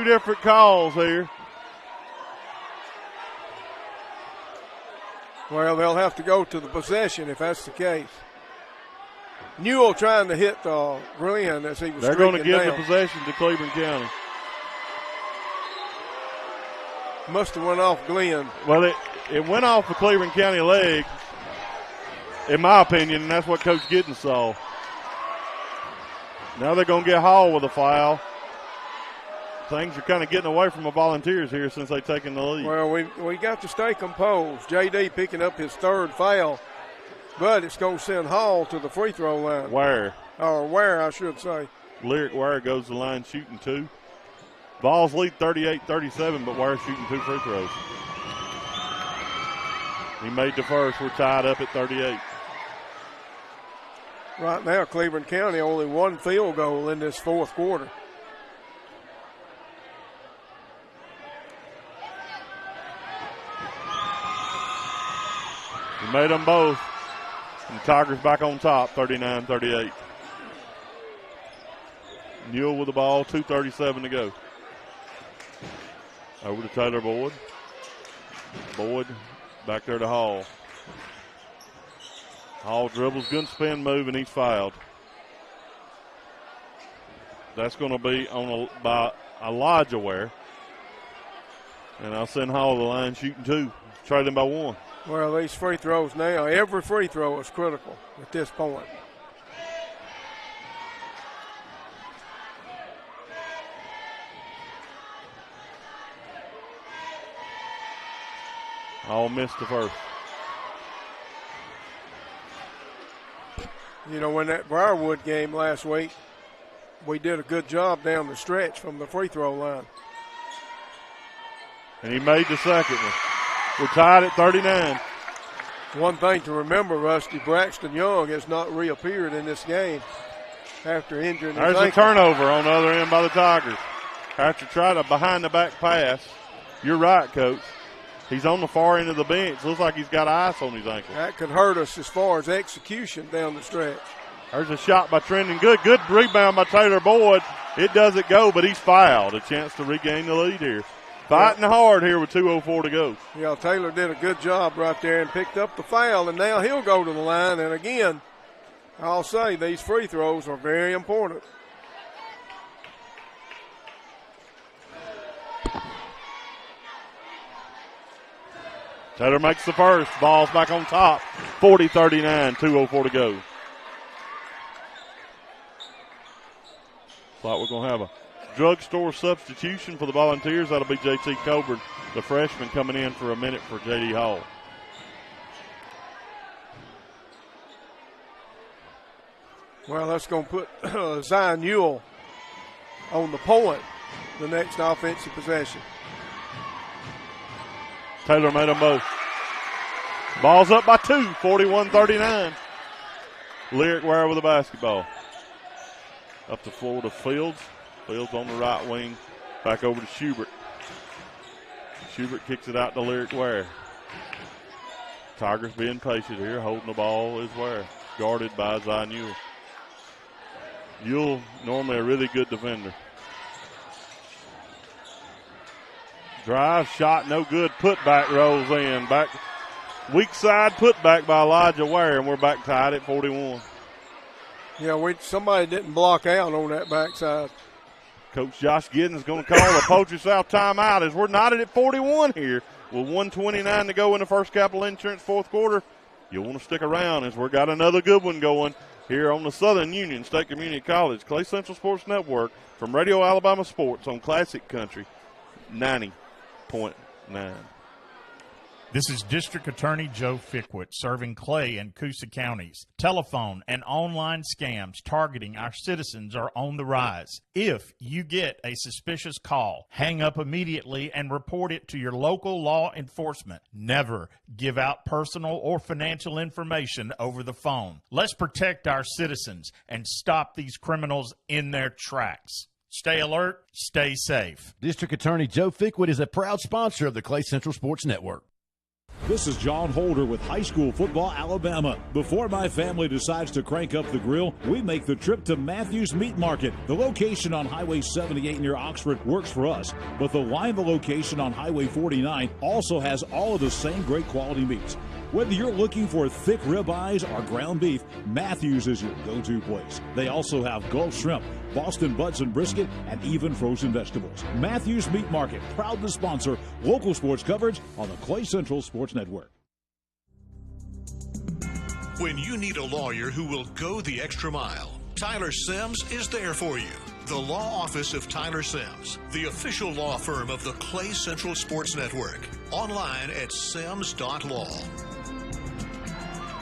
different calls here. Well, they'll have to go to the possession if that's the case. Newell trying to hit Glenn as he was. They're going to give down. the possession to Cleburne County. Must have went off Glenn. Well, it went off the Cleburne County leg, in my opinion, and that's what Coach Giddens saw. Now they're going to get Hall with a foul. Things are kind of getting away from the Volunteers here since they've taken the lead. Well, we got to stay composed. J.D. picking up his third foul, but it's going to send Hall to the free throw line. Ware, I should say. Lyric Ware goes to the line shooting 2. Vols lead 38-37, but Ware shooting 2 free throws. He made the first. We're tied up at 38. Right now, Cleburne County only 1 field goal in this fourth quarter. He made them both. And the Tigers back on top, 39-38. Newell with the ball, 2:37 to go. Over to Taylor Boyd. Boyd back there to Hall. Hall dribbles, good spin move, and he's fouled. That's going to be by Elijah Ware. And I'll send Hall to the line shooting 2. Trailing by 1. Well, these free throws now, every free throw is critical at this point. All missed the first. You know, in that Briarwood game last week, we did a good job down the stretch from the free throw line. And he made the second one. We're tied at 39. One thing to remember, Rusty, Braxton Young has not reappeared in this game. after injuring his There's a ankle. turnover on the other end by the Tigers. After trying a behind-the-back pass. You're right, Coach. He's on the far end of the bench. Looks like he's got ice on his ankle. That could hurt us as far as execution down the stretch. There's a shot by Trendon Good. Good rebound by Taylor Boyd. It doesn't go, but he's fouled. A chance to regain the lead here. Fighting hard here with 2:04 to go. Yeah, Taylor did a good job right there and picked up the foul, and now he'll go to the line. And again, I'll say these free throws are very important. Taylor makes the first. Ball's back on top. 40-39, 2:04 to go. Thought we're going to have a drugstore substitution for the Volunteers. That'll be J.T. Cleburne, the freshman, coming in for a minute for J.D. Hall. Well, that's going to put Zion Ewell on the point the next offensive possession. Taylor made them both. Ball's up by 2, 41-39. Lyric Ware with the basketball. Up the floor to Fields. Fields on the right wing. Back over to Schubert. Schubert kicks it out to Lyric Ware. Tigers being patient here. Holding the ball is Ware. Guarded by Zion Ewell. Ewell, normally a really good defender. Drive, shot, no good. Putback rolls in. Back, weak side putback by Elijah Ware, and we're back tied at 41. Yeah, somebody didn't block out on that backside. Coach Josh Giddens is going to call a Poultry South timeout as we're knotted at 41 here with 1:29 to go in the First Capital Insurance fourth quarter. You'll want to stick around as we've got another good one going here on the Southern Union State Community College Clay Central Sports Network from Radio Alabama Sports on Classic Country 90.9. This is District Attorney Joe Fickwit serving Clay and Coosa counties. Telephone and online scams targeting our citizens are on the rise. If you get a suspicious call, hang up immediately and report it to your local law enforcement. Never give out personal or financial information over the phone. Let's protect our citizens and stop these criminals in their tracks. Stay alert, stay safe. District Attorney Joe Fickwit is a proud sponsor of the Clay Central Sports Network. This is John Holder with High School Football Alabama. Before my family decides to crank up the grill, we make the trip to Matthews Meat Market. The location on Highway 78 near Oxford works for us, but the Lima location on Highway 49 also has all of the same great quality meats. Whether you're looking for thick ribeyes or ground beef, Matthews is your go-to place. They also have Gulf shrimp, Boston butts and brisket, and even frozen vegetables. Matthews Meat Market, proud to sponsor local sports coverage on the Clay Central Sports Network. When you need a lawyer who will go the extra mile, Tyler Sims is there for you. The Law Office of Tyler Sims, the official law firm of the Clay Central Sports Network. Online at sims.law.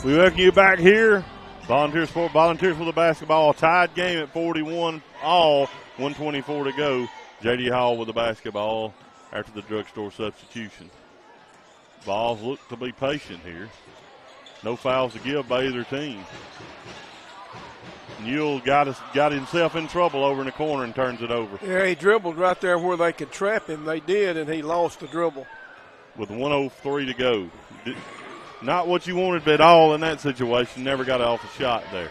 We welcome you back here. Volunteers with the basketball. Tied game at 41 all. 1:24 to go. J.D. Hall with the basketball after the drugstore substitution. Vols look to be patient here. No fouls to give by either team. Newell got himself in trouble over in the corner and turns it over. Yeah, he dribbled right there where they could trap him. They did, and he lost the dribble. With 1:03 to go. Not what you wanted at all in that situation. Never got off a shot there.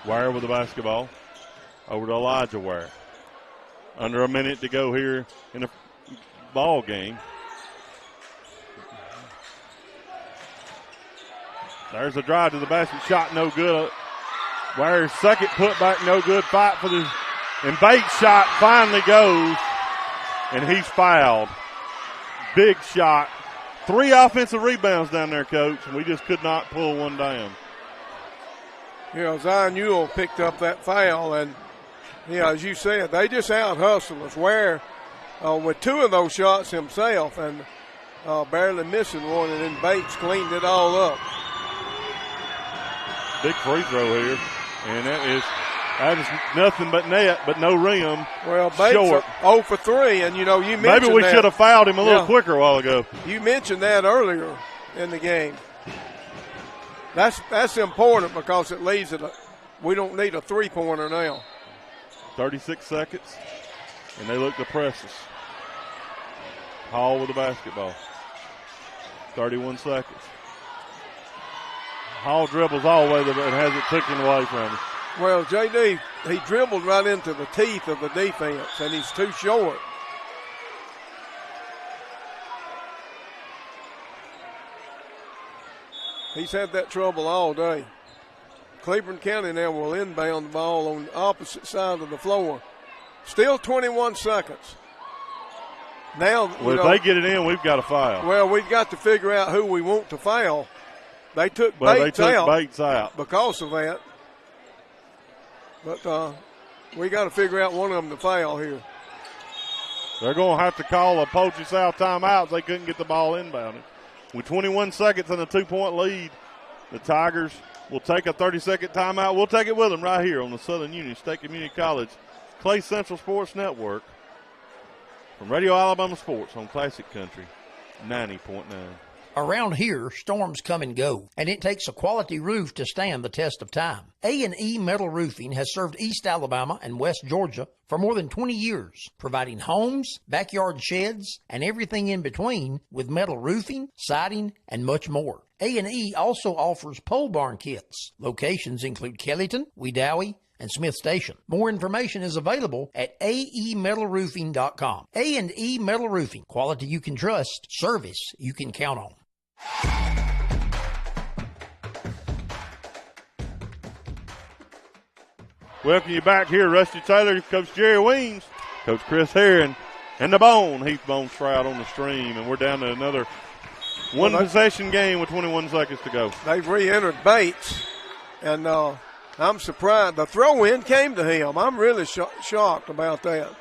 Ware with the basketball. Over to Elijah Ware. Under a minute to go here in the ball game. There's a drive to the basket. Shot no good. Ware's second putback no good. Fight for this. And Bates' shot finally goes. And he's fouled. Big shot. 3 offensive rebounds down there, Coach, and we just could not pull one down. You know, Zion Ewell picked up that foul, and, as you said, they just out-hustled us. Ware with 2 of those shots himself and barely missing one, and then Bates cleaned it all up. Big free throw here, and that is nothing but net, but no rim. Well, Bates short. 0 for 3, and you mentioned maybe we should have fouled him a little quicker a while ago. You mentioned that earlier in the game. That's important because it leaves it We don't need a three-pointer now. 36 seconds, and they look to press us. Hall with the basketball. 31 seconds. Hall dribbles all the way and has it taken away from him. Well, J.D., he dribbled right into the teeth of the defense, and he's too short. He's had that trouble all day. Cleburne County now will inbound the ball on the opposite side of the floor. Still 21 seconds. Now, well, if they get it in, we've got to foul. Well, we've got to figure out who we want to foul. They took Bates out because of that. But we got to figure out one of them to foul here. They're going to have to call a Poultry South timeout. They couldn't get the ball inbounded. With 21 seconds and a 2-point lead, the Tigers will take a 30-second timeout. We'll take it with them right here on the Southern Union State Community College Clay Central Sports Network from Radio Alabama Sports on Classic Country 90.9. Around here, storms come and go, and it takes a quality roof to stand the test of time. A&E Metal Roofing has served East Alabama and West Georgia for more than 20 years, providing homes, backyard sheds, and everything in between with metal roofing, siding, and much more. A&E also offers pole barn kits. Locations include Kellyton, Wedowee, and Smith Station. More information is available at aemetalroofing.com. A&E Metal Roofing. Quality you can trust. Service you can count on. Welcome you back here, Rusty Taylor, Coach Jerry Weems, Coach Chris Herron, and the Bone, Heath Bone Stroud on the stream, and we're down to another one-possession game with 21 seconds to go. They've re-entered Bates, and I'm surprised. The throw-in came to him. I'm really shocked about that.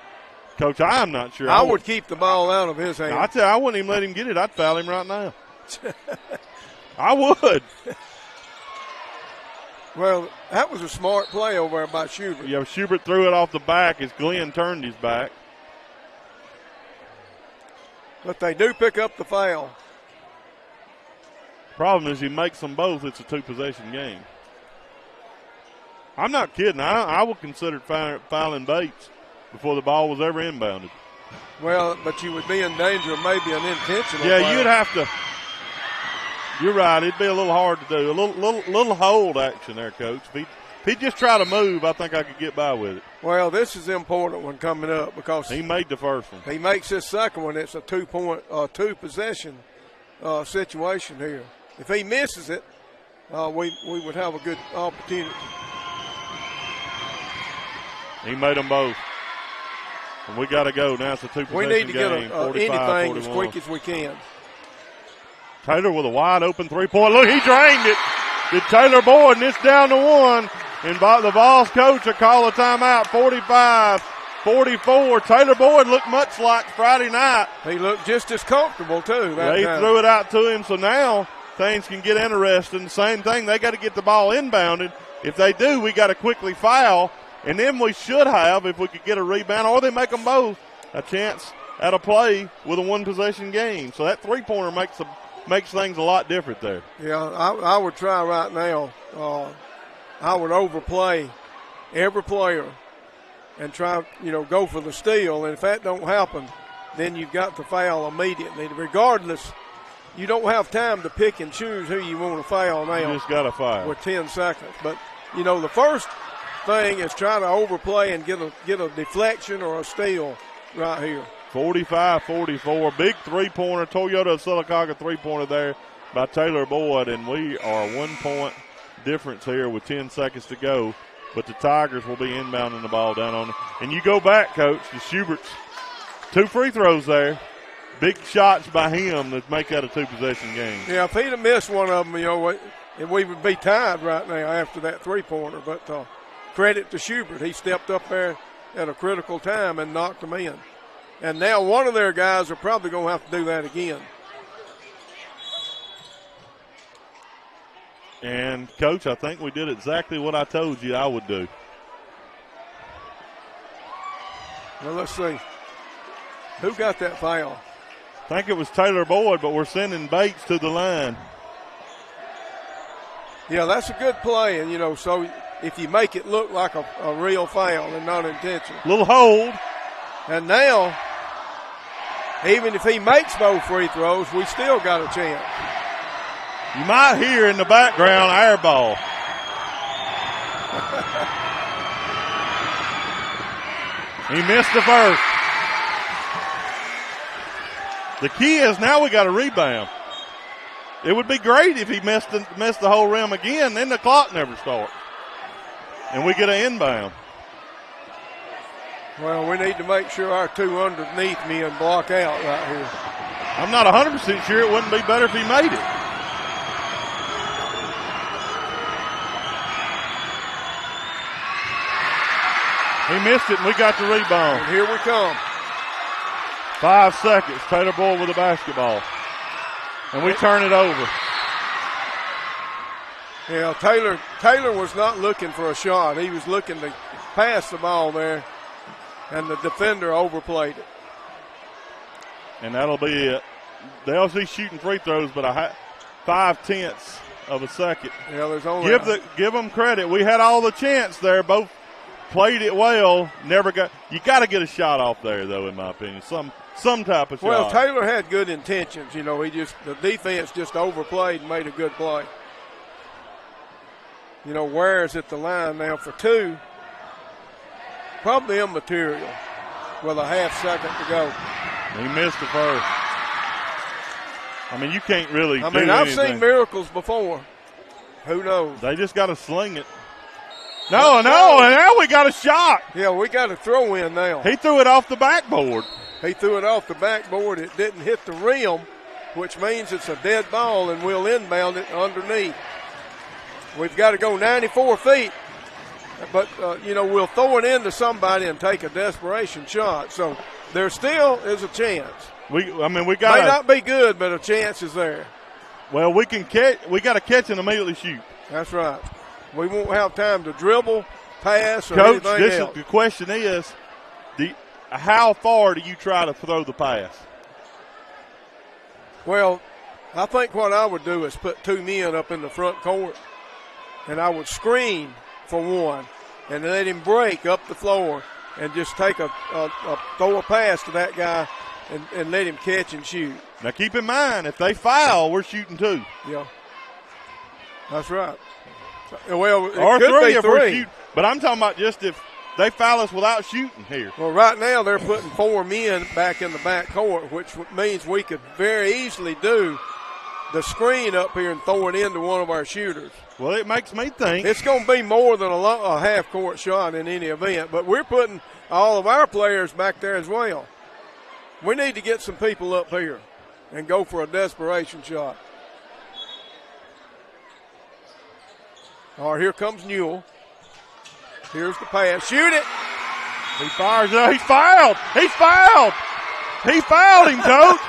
Coach, I'm not sure. I would keep the ball out of his hand. I tell you, I wouldn't even let him get it. I'd foul him right now. I would. Well, that was a smart play over there by Schubert. Yeah, Schubert threw it off the back as Glenn turned his back. But they do pick up the foul. Problem is he makes them both. It's a two-possession game. I'm not kidding. I would consider fouling Bates before the ball was ever inbounded. Well, but you would be in danger of maybe an intentional foul. You'd have to. You're right. It'd be a little hard to do. A little hold action there, Coach. If he'd just try to move, I think I could get by with it. Well, this is an important one coming up because he made the first one. He makes this second one. It's a two-possession situation here. If he misses it, we would have a good opportunity. He made them both. And we got to go. Now it's a two-possession game. We need to get anything 41. as quick as we can. Taylor with a wide-open three-point. Look, he drained it. Did Taylor Boyd, and it's down to one. And the Vols coach will call a timeout, 45-44. Taylor Boyd looked much like Friday night. He looked just as comfortable, too. They threw it out to him, so now things can get interesting. Same thing, they got to get the ball inbounded. If they do, we got to quickly foul. And then we should have, if we could get a rebound, or they make them both, a chance at a play with a one-possession game. So that three-pointer makes things a lot different there. Yeah, I would try right now. I would overplay every player and try, go for the steal. And if that don't happen, then you've got to foul immediately. Regardless, you don't have time to pick and choose who you want to foul now. You just got to foul. With 10 seconds. But, the first thing is try to overplay and get a deflection or a steal right here. 45-44, big three-pointer, Toyota Sylacauga three-pointer there by Taylor Boyd, and we are 1 point difference here with 10 seconds to go, but the Tigers will be inbounding the ball down on it. And you go back, Coach, to Schubert's 2 free throws there, big shots by him that make that a two-possession game. Yeah, if he'd have missed one of them, we would be tied right now after that three-pointer, but credit to Schubert. He stepped up there at a critical time and knocked them in. And now one of their guys are probably going to have to do that again. And, Coach, I think we did exactly what I told you I would do. Well, let's see. Who got that foul? I think it was Taylor Boyd, but we're sending Bates to the line. Yeah, that's a good play. And, so if you make it look like a real foul and not intentional. Little hold. And now, even if he makes both free throws, we still got a chance. You might hear in the background air ball. He missed the first. The key is now we got a rebound. It would be great if he missed the whole rim again, then the clock never starts. And we get an inbound. Well, we need to make sure our two underneath men block out right here. I'm not 100% sure it wouldn't be better if he made it. He missed it, and we got the rebound. And here we come. 5 seconds. Taylor Boyd with the basketball. And we turn it over. Yeah, Taylor was not looking for a shot. He was looking to pass the ball there, and the defender overplayed it. And that'll be it. They'll see shooting free throws, but 0.5 of a second. Yeah, there's only give them credit. We had all the chance there. Both played it well. You got to get a shot off there, though, in my opinion. Some type of shot. Well, Taylor had good intentions. You know, the defense just overplayed and made a good play. You know, Ware's at the line now for two. Probably immaterial with a half second to go. He missed the first. I mean, you can't really do I've anything. seen miracles before. Who knows? They just got to sling it. No, and now we got a shot. Yeah, we got a throw in now. He threw it off the backboard. He threw it off the backboard. It didn't hit the rim, which means it's a dead ball, and we'll inbound it underneath. We've got to go 94 feet. But, we'll throw it into somebody and take a desperation shot. So there still is a chance. We got may not be good, but a chance is there. Well, we can catch. We got to catch and immediately shoot. That's right. We won't have time to dribble, pass, or Coach, anything else. The question is, how far do you try to throw the pass? Well, I think what I would do is put two men up in the front court, and I would screen for one and let him break up the floor and just take throw a pass to that guy and let him catch and shoot. Now, keep in mind, if they foul, we're shooting two. Yeah. That's right. Well, it or could three be if three. we're shooting. But I'm talking about just if they foul us without shooting here. Well, right now they're putting four men back in the back court, which means we could very easily do the screen up here and throw it into one of our shooters. Well, it makes me think it's going to be more than a half-court shot in any event, but we're putting all of our players back there as well. We need to get some people up here and go for a desperation shot. All right, here comes Newell. Here's the pass. Shoot it. He fires it out. He's fouled. He's fouled. He fouled him, Coach.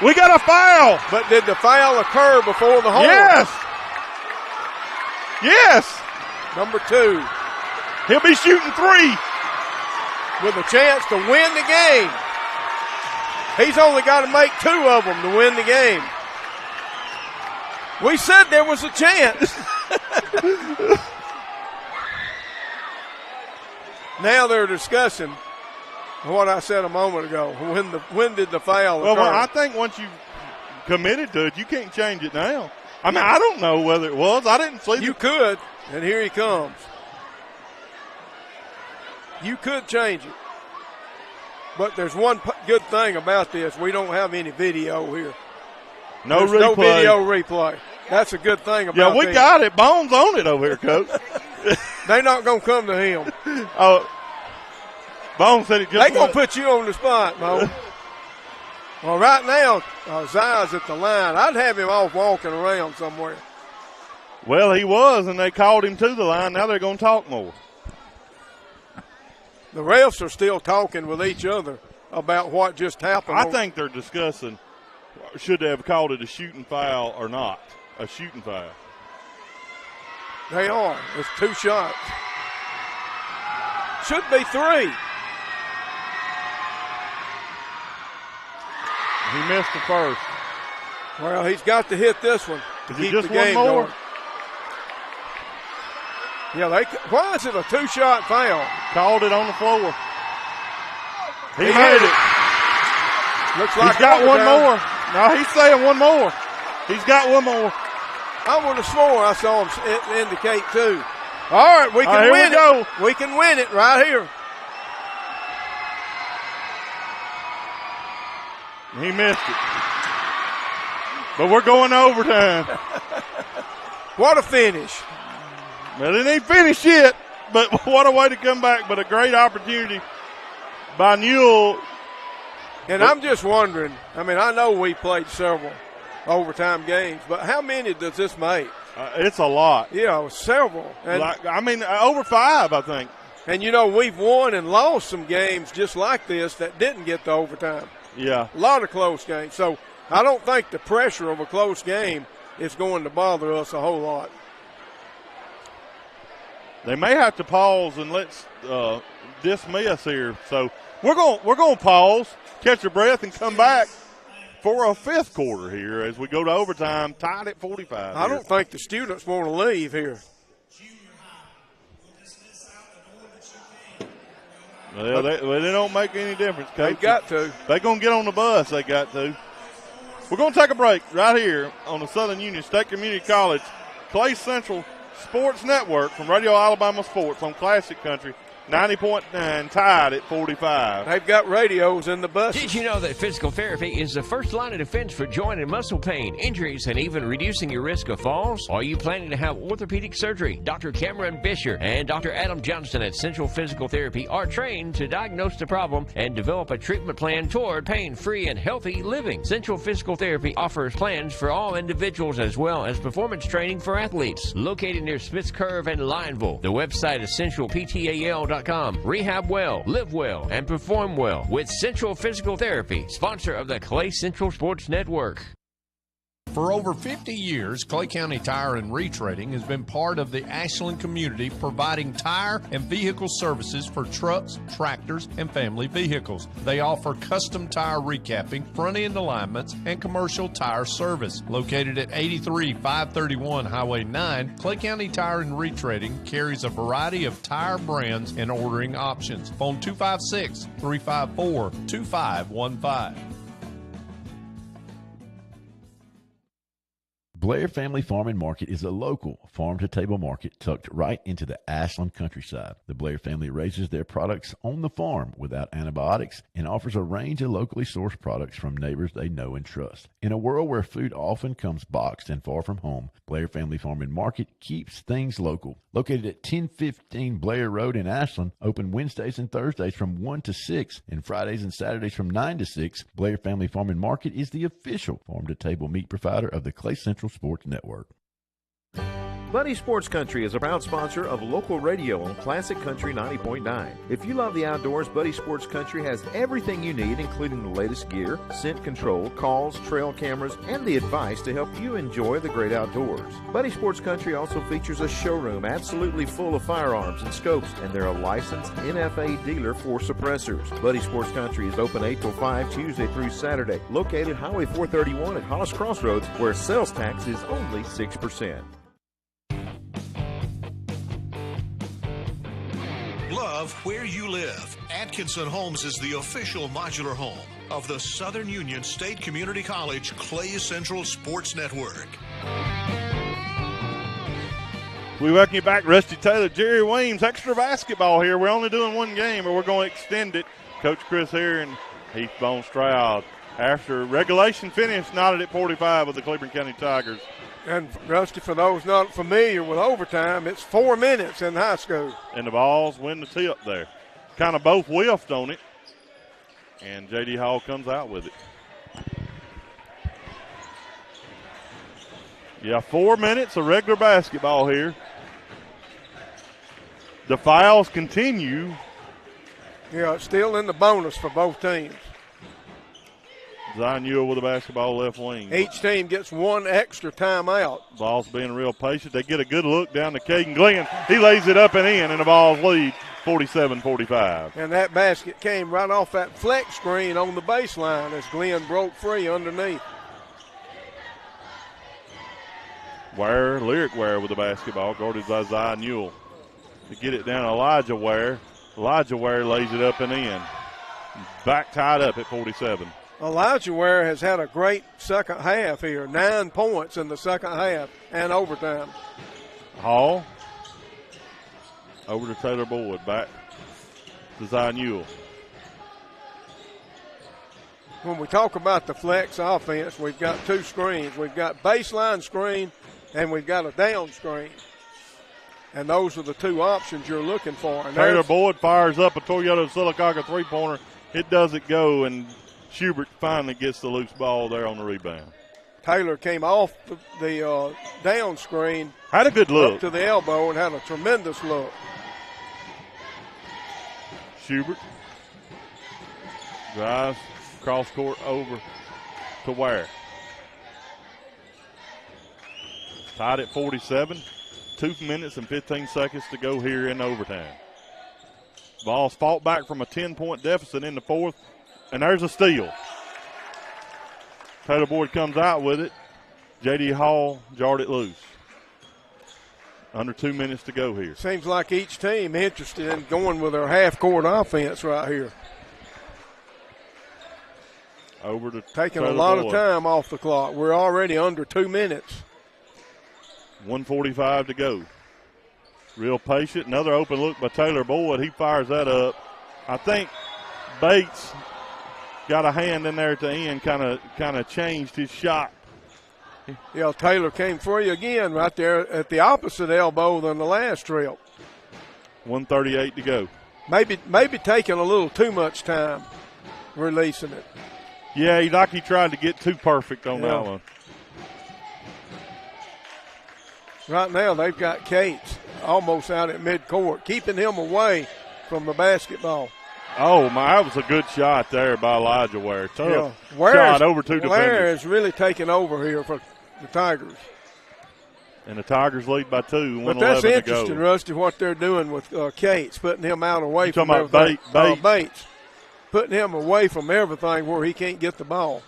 We got a foul. But did the foul occur before the hold? Yes. Yes. Number 2. He'll be shooting 3. With a chance to win the game. He's only got to make 2 of them to win the game. We said there was a chance. Now they're discussing what I said a moment ago. When did the foul occur? Well, I think once you committed to it, you can't change it now. I mean, I don't know whether it was. I didn't see. You could, and here he comes. You could change it. But there's one good thing about this. We don't have any video here. No video replay. That's a good thing about this. Yeah, we got it. Bones on it over here, Coach. They're not going to come to him. Oh, Bones said it just. They're going to put you on the spot, Mo. Well, right now, Zai's at the line. I'd have him off walking around somewhere. Well, he was, and they called him to the line. Now they're going to talk more. The refs are still talking with each other about what just happened. I think they're discussing should they have called it a shooting foul or not. A shooting foul. They are. It's 2 shots. Should be 3. He missed the first. Well, he's got to hit this one to Is keep it just the game one more? going. Yeah, why is it a two-shot foul? Called it on the floor. He made it. Looks like he's got one more. No, he's saying one more. He's got one more. I would have swore I saw him indicate two. All right, we can win it. We can win it right here. He missed it. But we're going to overtime. What a finish. Well, it ain't finished yet, but what a way to come back. But a great opportunity by Newell. And I'm just wondering, I mean, I know we played several overtime games, but how many does this make? It's a lot. Yeah, several. And, over 5, I think. And, you know, we've won and lost some games just like this that didn't get to overtime. Yeah. A lot of close games. So I don't think the pressure of a close game is going to bother us a whole lot. They may have to pause and let's dismiss here. So we're going to pause, catch your breath, and come back for a fifth quarter here as we go to overtime, tied at 45. I don't think the students want to leave here. Well, they don't make any difference, Coach. They've got to. They're going to get on the bus. They got to. We're going to take a break right here on the Southern Union State Community College Clay Central Sports Network from Radio Alabama Sports on Classic Country 90.9, tied at 45. They've got radios in the bus. Did you know that physical therapy is the first line of defense for joint and muscle pain, injuries, and even reducing your risk of falls? Are you planning to have orthopedic surgery? Dr. Cameron Bisher and Dr. Adam Johnston at Central Physical Therapy are trained to diagnose the problem and develop a treatment plan toward pain-free and healthy living. Central Physical Therapy offers plans for all individuals as well as performance training for athletes. Located near Smith's Curve and Lineville, the website is centralptal.com. Rehab well, live well, and perform well with Central Physical Therapy, sponsor of the Clay Central Sports Network. For over 50 years, Clay County Tire and Retreading has been part of the Ashland community, providing tire and vehicle services for trucks, tractors, and family vehicles. They offer custom tire recapping, front-end alignments, and commercial tire service. Located at 83531 Highway 9, Clay County Tire and Retreading carries a variety of tire brands and ordering options. Phone 256-354-2515. Blair Family Farm and Market is a local farm-to-table market tucked right into the Ashland countryside. The Blair family raises their products on the farm without antibiotics and offers a range of locally sourced products from neighbors they know and trust. In a world where food often comes boxed and far from home, Blair Family Farm and Market keeps things local. Located at 1015 Blair Road in Ashland, open Wednesdays and Thursdays from 1 to 6 and Fridays and Saturdays from 9 to 6, Blair Family Farm and Market is the official farm-to-table meat provider of the Clay Central Sports Network. Buddy Sports Country is a proud sponsor of local radio on Classic Country 90.9. If you love the outdoors, Buddy Sports Country has everything you need, including the latest gear, scent control, calls, trail cameras, and the advice to help you enjoy the great outdoors. Buddy Sports Country also features a showroom absolutely full of firearms and scopes, and they're a licensed NFA dealer for suppressors. Buddy Sports Country is open 8 till 5 Tuesday through Saturday, located Highway 431 at Hollis Crossroads, where sales tax is only 6%. Love where you live. Atkinson Homes is the official modular home of the Southern Union State Community College Clay Central Sports Network. We welcome you back, Rusty Taylor, Jerry Weems. Extra basketball here. We're only doing one game, but we're going to extend it. Coach Chris here and Heath Bone Stroud. After regulation finish, knotted at 45 with the Cleburne County Tigers. And, Rusty, for those not familiar with overtime, it's 4 minutes in high school. And the Vols win the tip there. Kind of both whiffed on it. And J.D. Hall comes out with it. Yeah, 4 minutes of regular basketball here. The fouls continue. Yeah, it's still in the bonus for both teams. Zion Ewell with the basketball left wing. Each team gets one extra timeout. Ball's being real patient. They get a good look down to Caden Glenn. He lays it up and in, and the Vols lead 47-45. And that basket came right off that flex screen on the baseline as Glenn broke free underneath. Lyric Ware with the basketball, guarded by Zion Ewell. to get it down to Elijah Ware. Elijah Ware lays it up and in. Back tied up at 47. Elijah Ware has had a great second half here. 9 points in the second half and overtime. Hall. Over to Taylor Boyd. Back to Zion Ewell. When we talk about the flex offense, we've got 2 screens. We've got baseline screen and we've got a down screen. And those are the 2 options you're looking for. And Taylor Boyd fires up a Toyota Sylacauga three-pointer. It doesn't go, and Schubert finally gets the loose ball there on the rebound. Taylor came off the down screen. Had a good look. Up to the elbow and had a tremendous look. Schubert drives cross court over to Ware. Tied at 47. 2 minutes and 15 seconds to go here in overtime. Vols fought back from a 10-point deficit in the fourth, and there's a steal. Taylor Boyd comes out with it. J.D. Hall jarred it loose. Under 2 minutes to go here. Seems like each team interested in going with their half-court offense right here. Over to taking Taylor a lot Boyd. of time off the clock. We're already under 2 minutes. 1:45 to go. Real patient. Another open look by Taylor Boyd. He fires that up. I think Bates got a hand in there at the end, kind of changed his shot. Yeah, Taylor came for you again right there at the opposite elbow than the last trip. 1:38 to go. Maybe taking a little too much time releasing it. Yeah, he tried to get too perfect on that one. Right now they've got Cates almost out at midcourt, keeping him away from the basketball. Oh, my, that was a good shot there by Elijah Ware. Tough Ware shot over 2 defenders. Ware is really taking over here for the Tigers. And the Tigers lead by 2, 1:11 But that's to interesting, go. Rusty, what they're doing with Cates, putting him out away You from talking about everything. Bates? Bates. Putting him away from everything where he can't get the ball.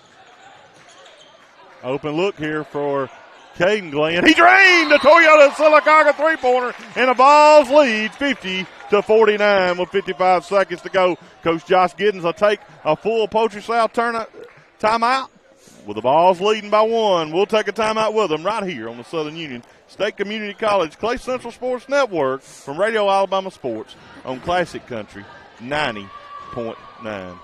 Open look here for Caden Glenn. He drained the Toyota Sylacauga three-pointer, and the Vols lead 50-49 with 55 seconds to go. Coach Josh Giddens will take a full Poultry South timeout with the Vols leading by 1. We'll take a timeout with them right here on the Southern Union State Community College Clay Central Sports Network from Radio Alabama Sports on Classic Country 90.9.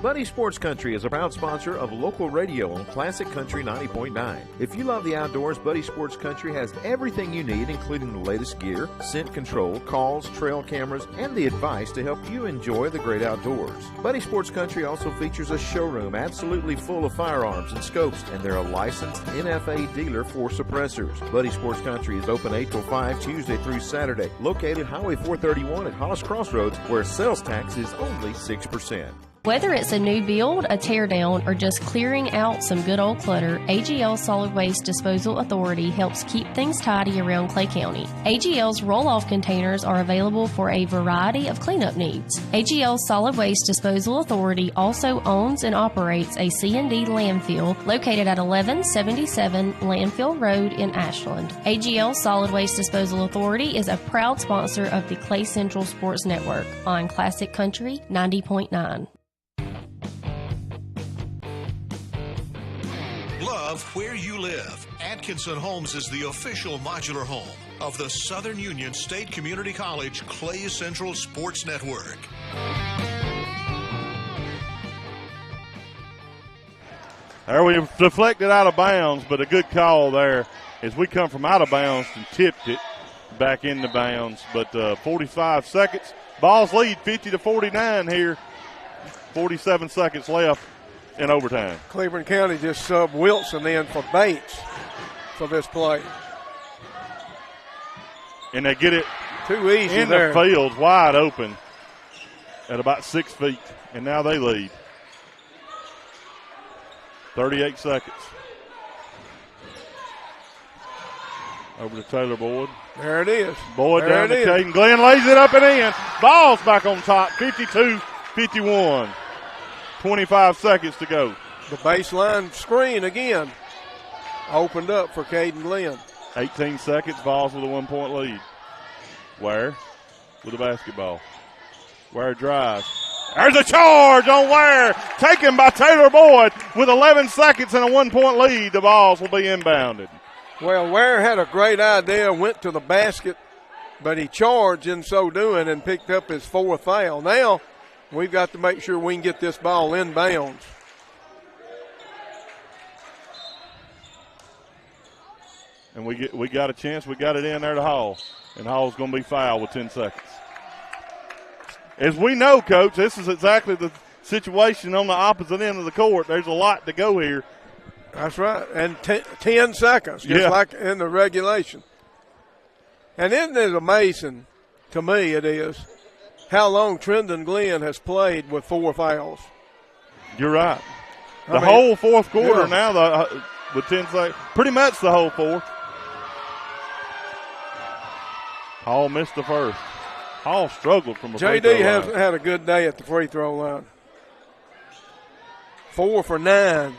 Buddy Sports Country is a proud sponsor of local radio on Classic Country 90.9. If you love the outdoors, Buddy Sports Country has everything you need, including the latest gear, scent control, calls, trail cameras, and the advice to help you enjoy the great outdoors. Buddy Sports Country also features a showroom absolutely full of firearms and scopes, and they're a licensed NFA dealer for suppressors. Buddy Sports Country is open 8 till 5 Tuesday through Saturday, located Highway 431 at Hollis Crossroads, where sales tax is only 6%. Whether it's a new build, a tear down, or just clearing out some good old clutter, AGL Solid Waste Disposal Authority helps keep things tidy around Clay County. AGL's roll-off containers are available for a variety of cleanup needs. AGL Solid Waste Disposal Authority also owns and operates a C&D landfill located at 1177 Landfill Road in Ashland. AGL Solid Waste Disposal Authority is a proud sponsor of the Clay Central Sports Network on Classic Country 90.9. Love where you live. Atkinson Homes is the official modular home of the Southern Union State Community College Clay Central Sports Network. There we deflected out of bounds, but a good call there as we come from out of bounds and tipped it back into bounds. But 45 seconds. Vols lead 50-49 here. 47 seconds left in overtime. Cleburne County just subbed Wilson in for Bates for this play. And they get it too easy in there. The field, wide open at about 6 feet. And now they lead. 38 seconds. Over to Taylor Boyd. There it is. Boyd there down to Caden Glenn, lays it up and in. Vols back on top, 52-51. 25 seconds to go. The baseline screen again opened up for Caden Glenn. 18 seconds, Vols with a 1-point lead. Ware with the basketball. Ware drives. There's a charge on Ware, taken by Taylor Boyd with 11 seconds and a 1-point lead. The balls will be inbounded. Well, Ware had a great idea, went to the basket, but he charged in so doing and picked up his 4th foul. Now we've got to make sure we can get this ball inbounds. And we got a chance. We got it in there to Hall. And Hall's going to be fouled with 10 seconds. As we know, Coach, this is exactly the situation on the opposite end of the court. There's a lot to go here. That's right. And 10 seconds, just like in the regulation. And isn't it amazing, to me it is, how long Trendon Glenn has played with 4 fouls? You're right. The whole fourth quarter now with 10 seconds. Pretty much the whole fourth. Hall missed the first. Hall struggled from the free throw line. JD has had a good day at the free throw line. 4 for 9.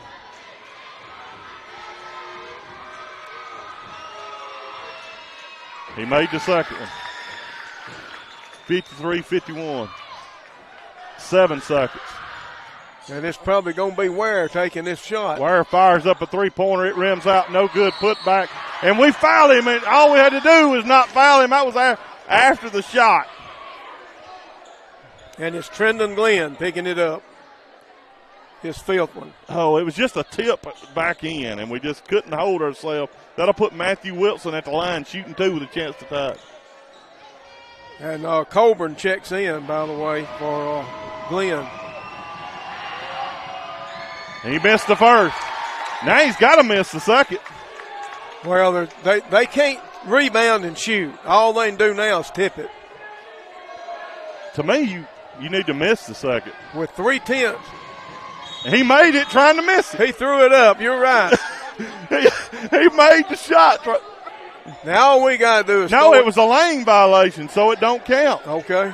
He made the second one. 53-51. 7 seconds. And it's probably going to be Ware taking this shot. Ware fires up a three-pointer. It rims out. No good. Put back. And we fouled him. And all we had to do was not foul him. That was after the shot. And it's Trendon Glenn picking it up. His 5th one. Oh, it was just a tip back in, and we just couldn't hold ourselves. That'll put Matthew Wilson at the line shooting 2 with a chance to tie. And Cleburne checks in, by the way, for Glenn. He missed the first. Now he's got to miss the second. Well, they can't rebound and shoot. All they can do now is tip it. To me, you need to miss the second. With 3 tenths. He made it trying to miss it. He threw it up. You're right. he made the shot. Now all we got to do is No, it was a lane violation, so it don't count. Okay.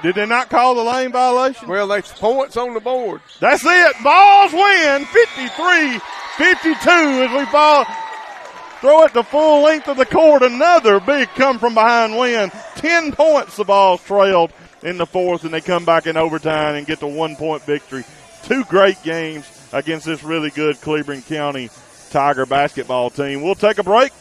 Did they not call the lane violation? Well, there's points on the board. That's it. Balls win 53-52 as we throw it the full length of the court. Another big come from behind win. 10 points the Vols trailed in the fourth, and they come back in overtime and get the 1-point victory. 2 great games against this really good Cleburne County Tiger basketball team. We'll take a break.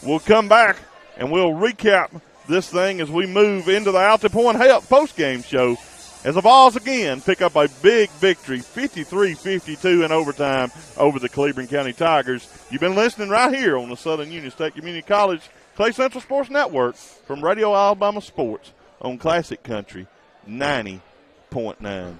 We'll come back, and we'll recap this thing as we move into the Alta Point Health postgame show as the Vols again pick up a big victory, 53-52 in overtime over the Cleburne County Tigers. You've been listening right here on the Southern Union State Community College Clay Central Sports Network from Radio Alabama Sports on Classic Country 90.9.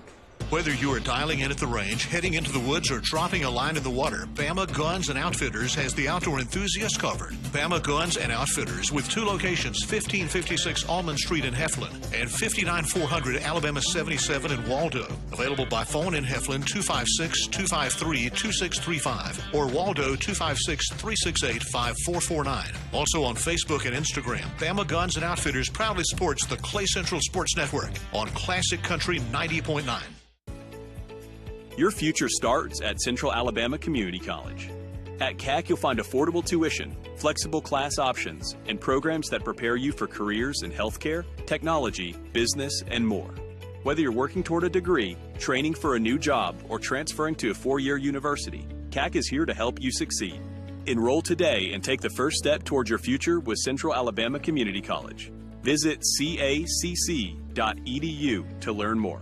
Whether you are dialing in at the range, heading into the woods, or dropping a line in the water, Bama Guns and Outfitters has the outdoor enthusiast covered. Bama Guns and Outfitters with 2 locations, 1556 Almond Street in Heflin and 59400 Alabama 77 in Waldo. Available by phone in Heflin 256-253-2635 or Waldo 256-368-5449. Also on Facebook and Instagram, Bama Guns and Outfitters proudly supports the Clay Central Sports Network on Classic Country 90.9. Your future starts at Central Alabama Community College. At CAC, you'll find affordable tuition, flexible class options, and programs that prepare you for careers in healthcare, technology, business, and more. Whether you're working toward a degree, training for a new job, or transferring to a 4-year university, CAC is here to help you succeed. Enroll today and take the first step towards your future with Central Alabama Community College. Visit cacc.edu to learn more.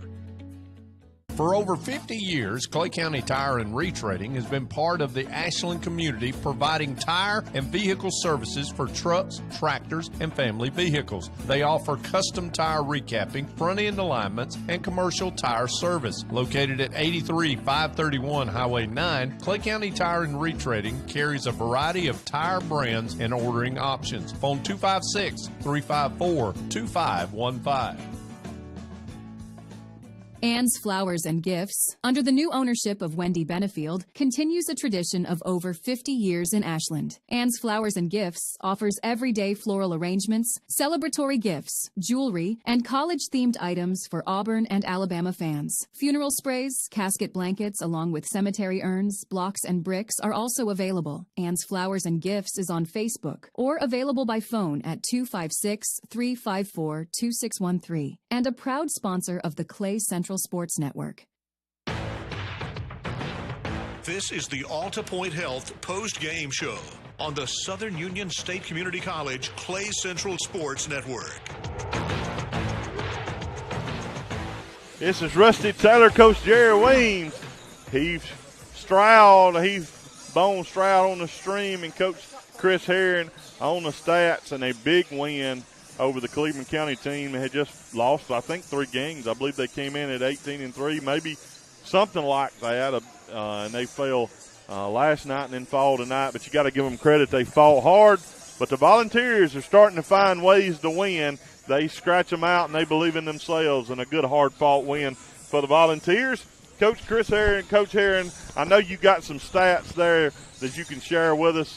For over 50 years, Clay County Tire and Retreading has been part of the Ashland community, providing tire and vehicle services for trucks, tractors, and family vehicles. They offer custom tire recapping, front-end alignments, and commercial tire service. Located at 83531 Highway 9, Clay County Tire and Retreading carries a variety of tire brands and ordering options. Phone 256-354-2515. Ann's Flowers and Gifts, under the new ownership of Wendy Benefield, continues a tradition of over 50 years in Ashland. Ann's Flowers and Gifts offers everyday floral arrangements, celebratory gifts, jewelry, and college-themed items for Auburn and Alabama fans. Funeral sprays, casket blankets, along with cemetery urns, blocks, and bricks are also available. Ann's Flowers and Gifts is on Facebook or available by phone at 256-354-2613, and a proud sponsor of the Clay Central Sports Network. This is the Alta Point Health post-game show on the Southern Union State Community College Clay Central Sports Network. This is Rusty Taylor, Coach Jerry Weems. He's Bone Stroud on the stream, and Coach Chris Herring on the stats, and a big win over the Cleburne County team. They had just lost, I think, 3 games. I believe they came in at 18-3, maybe something like that, and they fell last night and then fall tonight. But you got to give them credit. They fought hard, but the Volunteers are starting to find ways to win. They scratch them out, and they believe in themselves, and a good hard-fought win for the Volunteers. Coach Chris Herring, Coach Herring, I know you got some stats there that you can share with us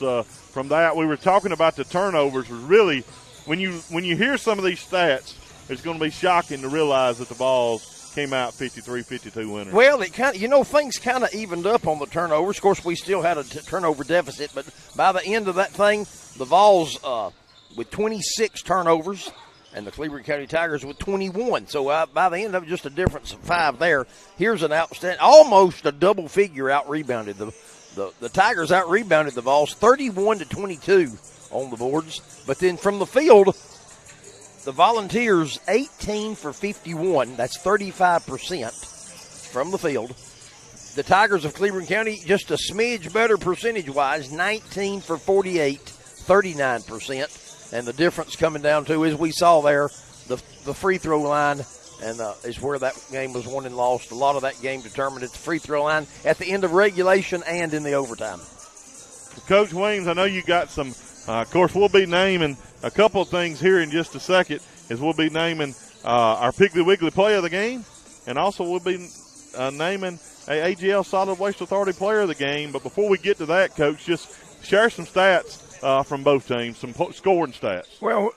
from that. We were talking about the turnovers. Really, when you hear some of these stats, it's going to be shocking to realize that the Vols came out 53-52 winners. Well, it kind of, things kind of evened up on the turnovers. Of course, we still had a turnover deficit, but by the end of that thing, the Vols with 26 turnovers, and the Cleburne County Tigers with 21. So by the end of it, just a difference of 5 there. Here's an outstanding, almost a double figure out-rebounded. The Tigers out-rebounded the Vols 31-22 on the boards. But then from the field, the Volunteers 18 for 51. That's 35% from the field. The Tigers of Cleburne County just a smidge better percentage-wise, 19 for 48, 39%. And the difference coming down to, as we saw there, the free throw line, and is where that game was won and lost. A lot of that game determined at the free throw line at the end of regulation and in the overtime. Coach Weems, I know you got some. Of course, we'll be naming a couple of things here in just a second, as we'll be naming our Piggly Wiggly Player of the Game, and also we'll be naming a AGL Solid Waste Authority Player of the Game. But before we get to that, Coach, just share some stats from both teams, some scoring stats. Well,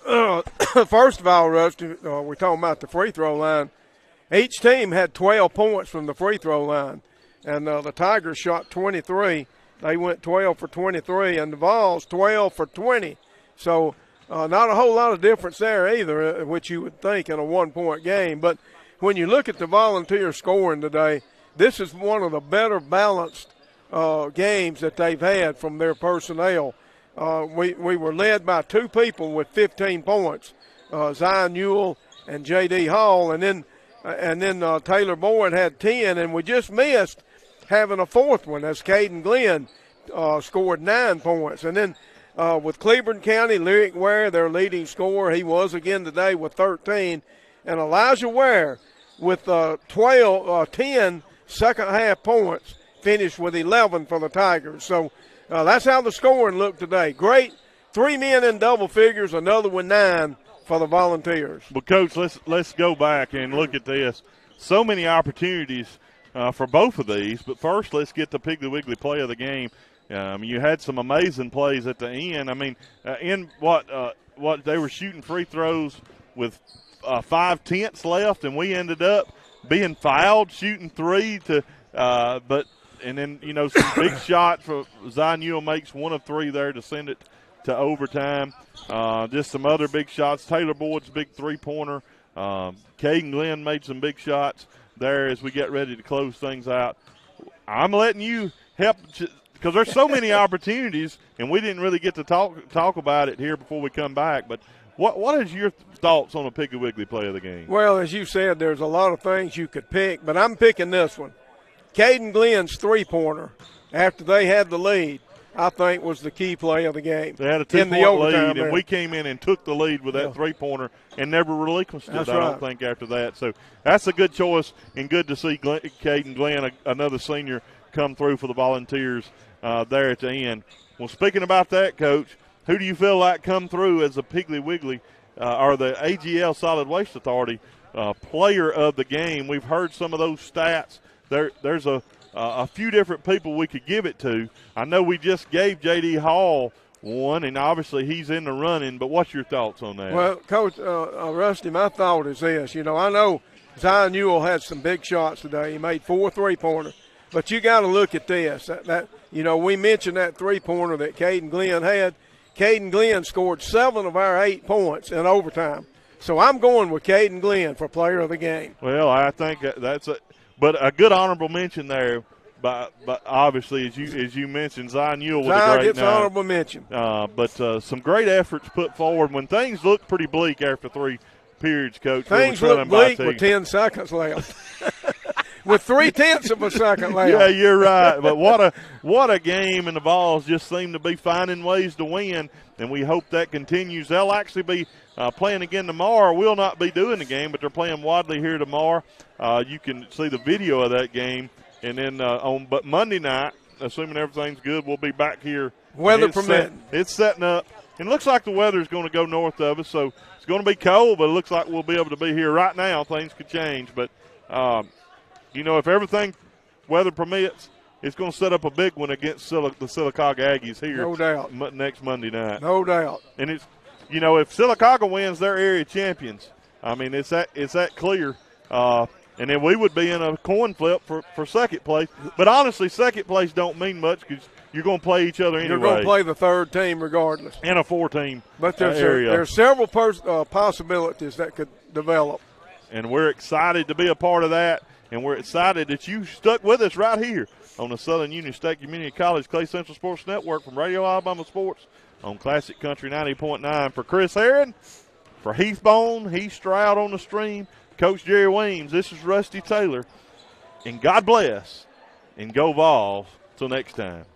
first of all, Rusty, we're talking about the free throw line. Each team had 12 points from the free throw line, and the Tigers shot 23. They went 12 for 23, and the Vols 12 for 20. So not a whole lot of difference there either, which you would think in a one-point game. But when you look at the Volunteer scoring today, this is one of the better balanced games that they've had from their personnel. We were led by 2 people with 15 points, Zion Newell and J.D. Hall, and then Taylor Boyd had 10, and we just missed having a 4th one as Caden Glenn scored 9 points. And then with Cleburne County, Lyric Ware, their leading scorer, he was again today with 13, and Elijah Ware with 10 second-half points, finished with 11 for the Tigers. So that's how the scoring looked today. Great. 3 men in double figures, another one 9 for the Volunteers. Well, Coach, let's go back and look at this. So many opportunities for both of these. But first, let's get the Piggly Wiggly Play of the Game. You had some amazing plays at the end. I mean, in what they were shooting free throws with 5/10 left, and we ended up being fouled shooting 3 to and then, some big shots. For Zion Newell makes 1 of 3 there to send it to overtime. Just some other big shots. Taylor Boyd's big three-pointer. Caden Glenn made some big shots there as we get ready to close things out. I'm letting you help because there's so many opportunities, and we didn't really get to talk about it here before we come back. But what is your thoughts on a Piggly Wiggly Play of the Game? Well, as you said, there's a lot of things you could pick, but I'm picking this one. Caden Glenn's three-pointer, after they had the lead, I think was the key play of the game. They had a 2-point lead, and we came in and took the lead with that three-pointer and never relinquished it, I don't think, after that. So that's a good choice, and good to see Caden Glenn, another senior, come through for the Volunteers there at the end. Well, speaking about that, Coach, who do you feel like come through as a Piggly Wiggly or the AGL Solid Waste Authority player of the game. We've heard some of those stats. There's a few different people we could give it to. I know we just gave J.D. Hall one, and obviously he's in the running, but what's your thoughts on that? Well, Coach Rusty, my thought is this. You know, I know Zion Newell had some big shots today. He made 4 3-pointers. But you got to look at this. You know, we mentioned that 3-pointer that Caden Glenn had. Caden Glenn scored 7 of our 8 points in overtime. So I'm going with Caden Glenn for player of the game. Well, I think that's a good honorable mention there. But obviously, as you mentioned, Zion Newell was a great gets night. honorable mention. But some great efforts put forward when things look pretty bleak after 3 periods, Coach. Things look bleak with 10 seconds left. With 0.3 of a second left. Yeah, you're right. But what a game, and the Vols just seem to be finding ways to win, and we hope that continues. They'll actually be playing again tomorrow. We'll not be doing the game, but they're playing Wadley here tomorrow. You can see the video of that game. And then but Monday night, assuming everything's good, we'll be back here. Weather permitting. It's setting up. And it looks like the weather is going to go north of us, so it's going to be cold, but it looks like we'll be able to be here right now. Things could change. But, you know, if everything weather permits, it's going to set up a big one against the Sylacauga Aggies here. No doubt. Next Monday night. No doubt. And it's, you know, if Sylacauga wins, they're area champions. I mean, it's that clear. And then we would be in a coin flip for second place. But honestly, second place don't mean much because you're going to play each other anyway. You're going to play the third team regardless. And a 4-team But area. there's several possibilities that could develop. And we're excited to be a part of that. And we're excited that you stuck with us right here on the Southern Union State Community College Clay Central Sports Network from Radio Alabama Sports on Classic Country 90.9. For Chris Herron, for Heath Bone, Heath Stroud on the stream, Coach Jerry Weems, this is Rusty Taylor. And God bless and go Vols. Till next time.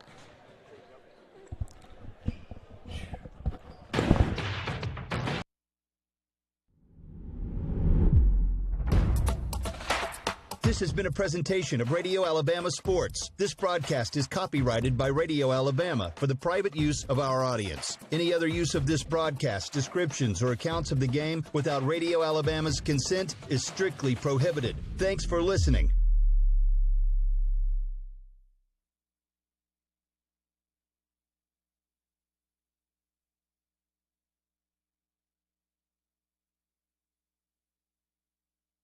This has been a presentation of Radio Alabama Sports. This broadcast is copyrighted by Radio Alabama for the private use of our audience. Any other use of this broadcast, descriptions, or accounts of the game without Radio Alabama's consent is strictly prohibited. Thanks for listening.